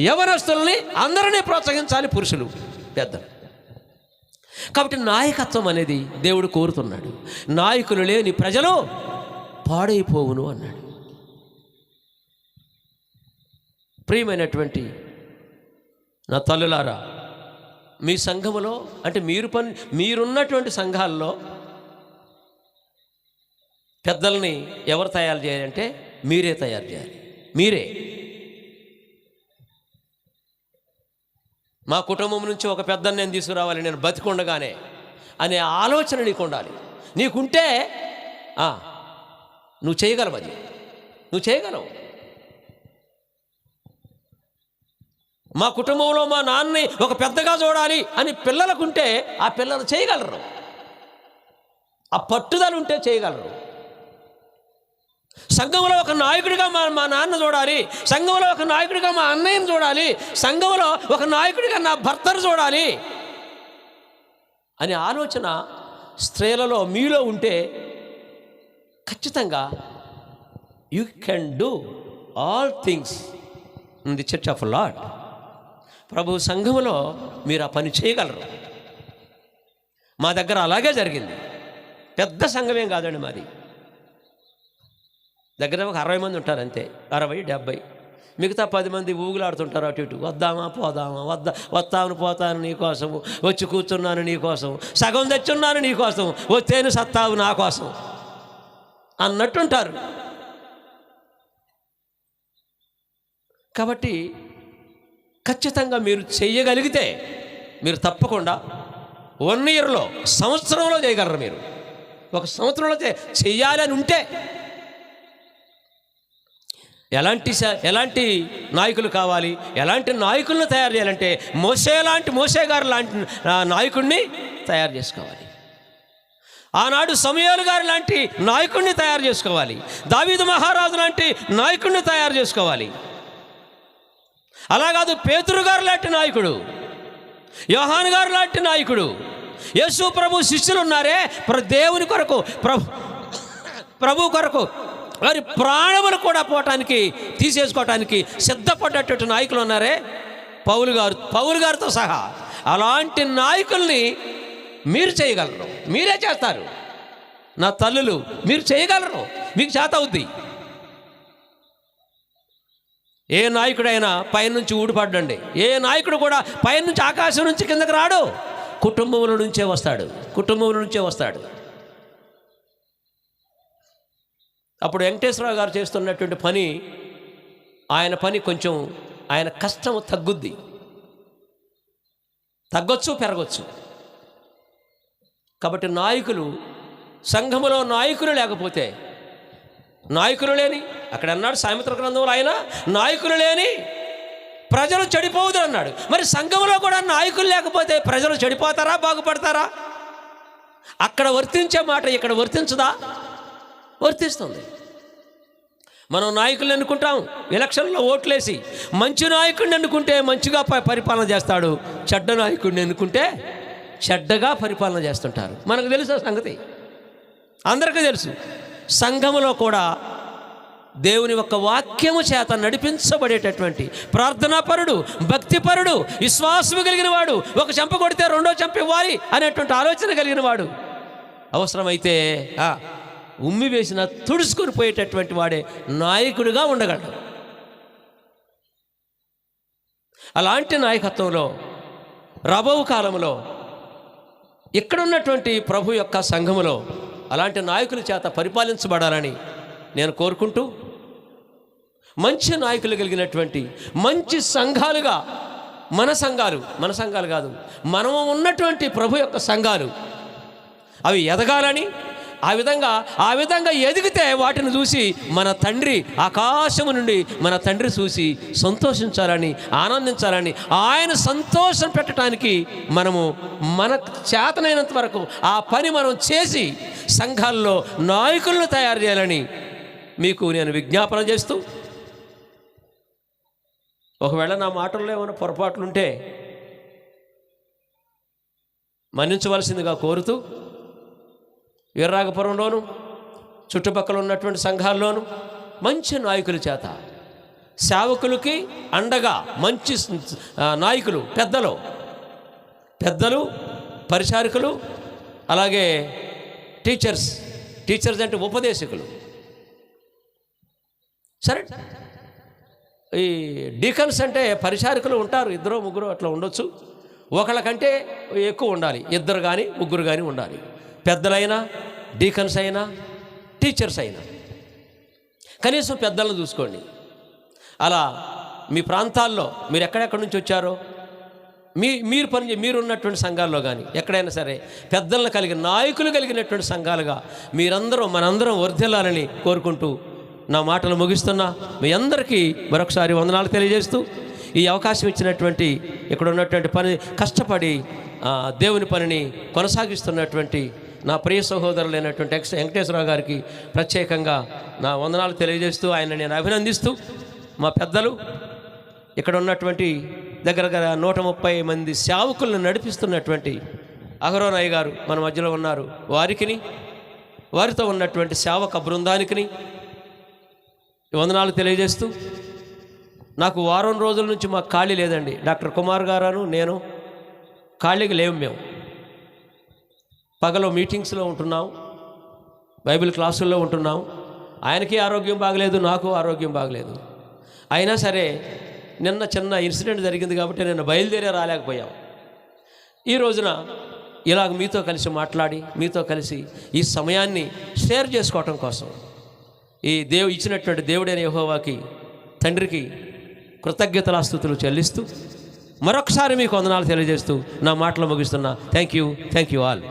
యవనస్తుల్ని అందరినీ ప్రోత్సహించాలి పురుషులు, పెద్దలు. కాబట్టి నాయకత్వం అనేది దేవుడు కోరుతున్నాడు. నాయకులు లేని ప్రజలు పాడైపోవును అన్నాడు. ప్రియమైనటువంటి నా తల్లులారా, మీ సంఘములో, అంటే మీరున్నటువంటి సంఘాల్లో పెద్దల్ని ఎవరు తయారు చేయాలంటే మీరే తయారు చేయాలి. మీరే. మా కుటుంబం నుంచి ఒక పెద్దని నేను తీసుకురావాలి, నేను బతికుండగానే అనే ఆలోచన నీకు ఉండాలి. నీకుంటే నువ్వు చేయగలవు, అది నువ్వు చేయగలవు. మా కుటుంబంలో మా నాన్నని ఒక పెద్దగా చూడాలి అని పిల్లలకుంటే ఆ పిల్లలు చేయగలరు. ఆ పట్టుదల ఉంటే చేయగలరు. సంఘంలో ఒక నాయకుడిగా మా నాన్న చూడాలి, సంఘంలో ఒక నాయకుడిగా మా అన్నయ్యను చూడాలి, సంఘంలో ఒక నాయకుడిగా నా భర్తను చూడాలి అనే ఆలోచన స్త్రీలలో మీలో ఉంటే ఖచ్చితంగా you can do all things in the church of Lord. ప్రభు సంఘములో మీరు ఆ పని చేయగలరు. మా దగ్గర అలాగే జరిగింది. పెద్ద సంఘమేం కాదండి మాది, దగ్గర ఒక 60 మంది ఉంటారు అంతే, 60-70. మిగతా 10 మంది ఊగులాడుతుంటారు అటు ఇటు. వద్దామా పోదామా, వస్తాను పోతాను నీకోసము, వచ్చి కూర్చున్నాను నీకోసం, సగం తెచ్చున్నాను నీకోసం, వచ్చేను సత్తావు నా కోసం అన్నట్టుంటారు. కాబట్టి ఖచ్చితంగా మీరు చెయ్యగలిగితే మీరు తప్పకుండా 1 ఇయర్లో, సంవత్సరంలో చేయగలరు. మీరు ఒక సంవత్సరంలో చెయ్యాలని ఉంటే ఎలాంటి నాయకులు కావాలి, ఎలాంటి నాయకులను తయారు చేయాలంటే మోషే గారు లాంటి నాయకుడిని తయారు చేసుకోవాలి. ఆనాడు సమూయేలు గారు లాంటి నాయకుడిని తయారు చేసుకోవాలి. దావీదు మహారాజు లాంటి నాయకుడిని తయారు చేసుకోవాలి. అలా కాదు, పేతురు గారు లాంటి నాయకుడు, యోహాను గారు లాంటి నాయకుడు, యేసు ప్రభు శిష్యులు ఉన్నారే, దేవుని కొరకు, ప్రభు కొరకు వారి ప్రాణములు కూడా పోవటానికి, తీసేసుకోవటానికి సిద్ధపడ్డటువంటి నాయకులు ఉన్నారే, పౌలు గారితో సహా. అలాంటి నాయకుల్ని మీరు చేయగలరు, మీరే చేస్తారు. నా తల్లులు, మీరు చేయగలరు, మీకు చేత అవుద్ది. ఏ నాయకుడైనా పైనుంచి ఊడిపడ్డండి. ఏ నాయకుడు కూడా పైనుంచి ఆకాశం నుంచి కిందకి రాడు, కుటుంబంలో నుంచే వస్తాడు. అప్పుడు వెంకటేశ్వరరావు గారు చేస్తున్నటువంటి పని, ఆయన పని కొంచెం, ఆయన కష్టం తగ్గొచ్చు పెరగొచ్చు. కాబట్టి నాయకులు, సంఘములో నాయకులు లేకపోతే, నాయకులు లేని, అక్కడ అన్నాడు సామెతల గ్రంథంలో ఆయన, నాయకులు లేని ప్రజలు చెడిపోవద్దు అన్నాడు. మరి సంఘంలో కూడా నాయకులు లేకపోతే ప్రజలు చెడిపోతారా, బాగుపడతారా? అక్కడ వర్తించే మాట ఇక్కడ వర్తించదా? వర్తిస్తుంది. మనం నాయకుల్ని ఎన్నుకుంటాం, ఎలక్షన్లో ఓట్లేసి. మంచి నాయకుడిని ఎన్నుకుంటే మంచిగా పరిపాలన చేస్తాడు, చెడ్డ నాయకుడిని ఎన్నుకుంటే చెడ్డగా పరిపాలన చేస్తుంటారు. మనకు తెలుసు సంగతి, అందరికీ తెలుసు. సంఘములో కూడా దేవుని యొక్క వాక్యము చేత నడిపించబడేటటువంటి ప్రార్థనాపరుడు, భక్తిపరుడు, విశ్వాసము కలిగిన వాడు, ఒక చెంప కొడితే రెండో చెంప ఇవ్వాలి అనేటువంటి ఆలోచన కలిగిన వాడు, అవసరమైతే ఉమ్మి వేసిన తుడుచుకొని పోయేటటువంటి వాడే నాయకుడిగా ఉండగలడు. అలాంటి నాయకత్వంలో రాబో కాలంలో ఇక్కడున్నటువంటి ప్రభు యొక్క సంఘములో అలాంటి నాయకుల చేత పరిపాలించబడాలని నేను కోరుకుంటూ, మంచి నాయకులు కలిగినటువంటి మంచి సంఘాలుగా, మన సంఘాలు కాదు, మనము ఉన్నటువంటి ప్రభు యొక్క సంఘాలు అవి ఎదగాలని, ఆ విధంగా ఎదిగితే వాటిని చూసి మన తండ్రి, ఆకాశము నుండి మన తండ్రి చూసి సంతోషించాలని, ఆనందించాలని, ఆయన సంతోషం పెట్టడానికి మనము మన చేతనైనంత వరకు ఆ పని మనం చేసి సంఘాల్లో నాయకులను తయారు చేయాలని మీకు నేను విజ్ఞాపన చేస్తూ, ఒకవేళ నా మాటల్లో ఏమైనా పొరపాట్లుంటే మన్నించవలసిందిగా కోరుతూ, వీర్రాఘపురంలోను చుట్టుపక్కల ఉన్నటువంటి సంఘాల్లోనూ మంచి నాయకుల చేత, సేవకులకి అండగా మంచి నాయకులు, పెద్దలు, పరిచారకులు, అలాగే టీచర్స్ అంటే ఉపదేశకులు. సరే, ఈ డీకన్స్ అంటే పరిచారకులు ఉంటారు, 2-3 అట్లా ఉండొచ్చు. ఒకళ్ళకంటే ఎక్కువ ఉండాలి, 2 కానీ 3 కానీ ఉండాలి. పెద్దలైనా, డీకన్స్ అయినా, టీచర్స్ అయినా కనీసం పెద్దలను చూసుకోండి. అలా మీ ప్రాంతాల్లో మీరు ఎక్కడెక్కడి నుంచి వచ్చారో, మీరున్నటువంటి సంఘాల్లో కానీ ఎక్కడైనా సరే పెద్దలను కలిగిన, నాయకులు కలిగినటువంటి సంఘాలుగా మనందరం వర్ధిల్లాలని కోరుకుంటూ నా మాటలు ముగిస్తున్నా. మీ అందరికీ మరొకసారి వందనాలు తెలియజేస్తూ, ఈ అవకాశం ఇచ్చినటువంటి, ఇక్కడ ఉన్నటువంటి పని కష్టపడి దేవుని పనిని కొనసాగిస్తున్నటువంటి నా ప్రియ సహోదరులైనటువంటి వెంకటేశ్వరరావు గారికి ప్రత్యేకంగా నా వందనాలు తెలియజేస్తూ ఆయన నేను అభినందిస్తూ, మా పెద్దలు ఇక్కడ ఉన్నటువంటి దగ్గర 130 మంది సేవకులను నడిపిస్తున్నటువంటి అహరోనయ్య గారు మన మధ్యలో ఉన్నారు, వారితో ఉన్నటువంటి సేవక బృందానికి వందనాలు తెలియజేస్తూ, నాకు వారం రోజుల నుంచి మాకు ఖాళీ లేదండి. డాక్టర్ కుమార్ గారు నేను ఖాళీగా లేవు. మేము పగలు మీటింగ్స్లో ఉంటున్నాం, బైబిల్ క్లాసుల్లో ఉంటున్నాం. ఆయనకి ఆరోగ్యం బాగలేదు, నాకు ఆరోగ్యం బాగలేదు. అయినా సరే నిన్న చిన్న ఇన్సిడెంట్ జరిగింది కాబట్టి నేను బయలుదేరే రాలేకపోయాం. ఈ రోజున ఇలాగ మీతో కలిసి మాట్లాడి, మీతో కలిసి ఈ సమయాన్ని షేర్ చేసుకోవటం కోసం ఈ ఇచ్చినటువంటి దేవుడైన యెహోవాకి, తండ్రికి కృతజ్ఞతాస్తుతులు చెల్లిస్తూ మరొకసారి మీకు వందనాలు తెలియజేస్తూ నా మాటలు ముగిస్తున్నా. Thank you all.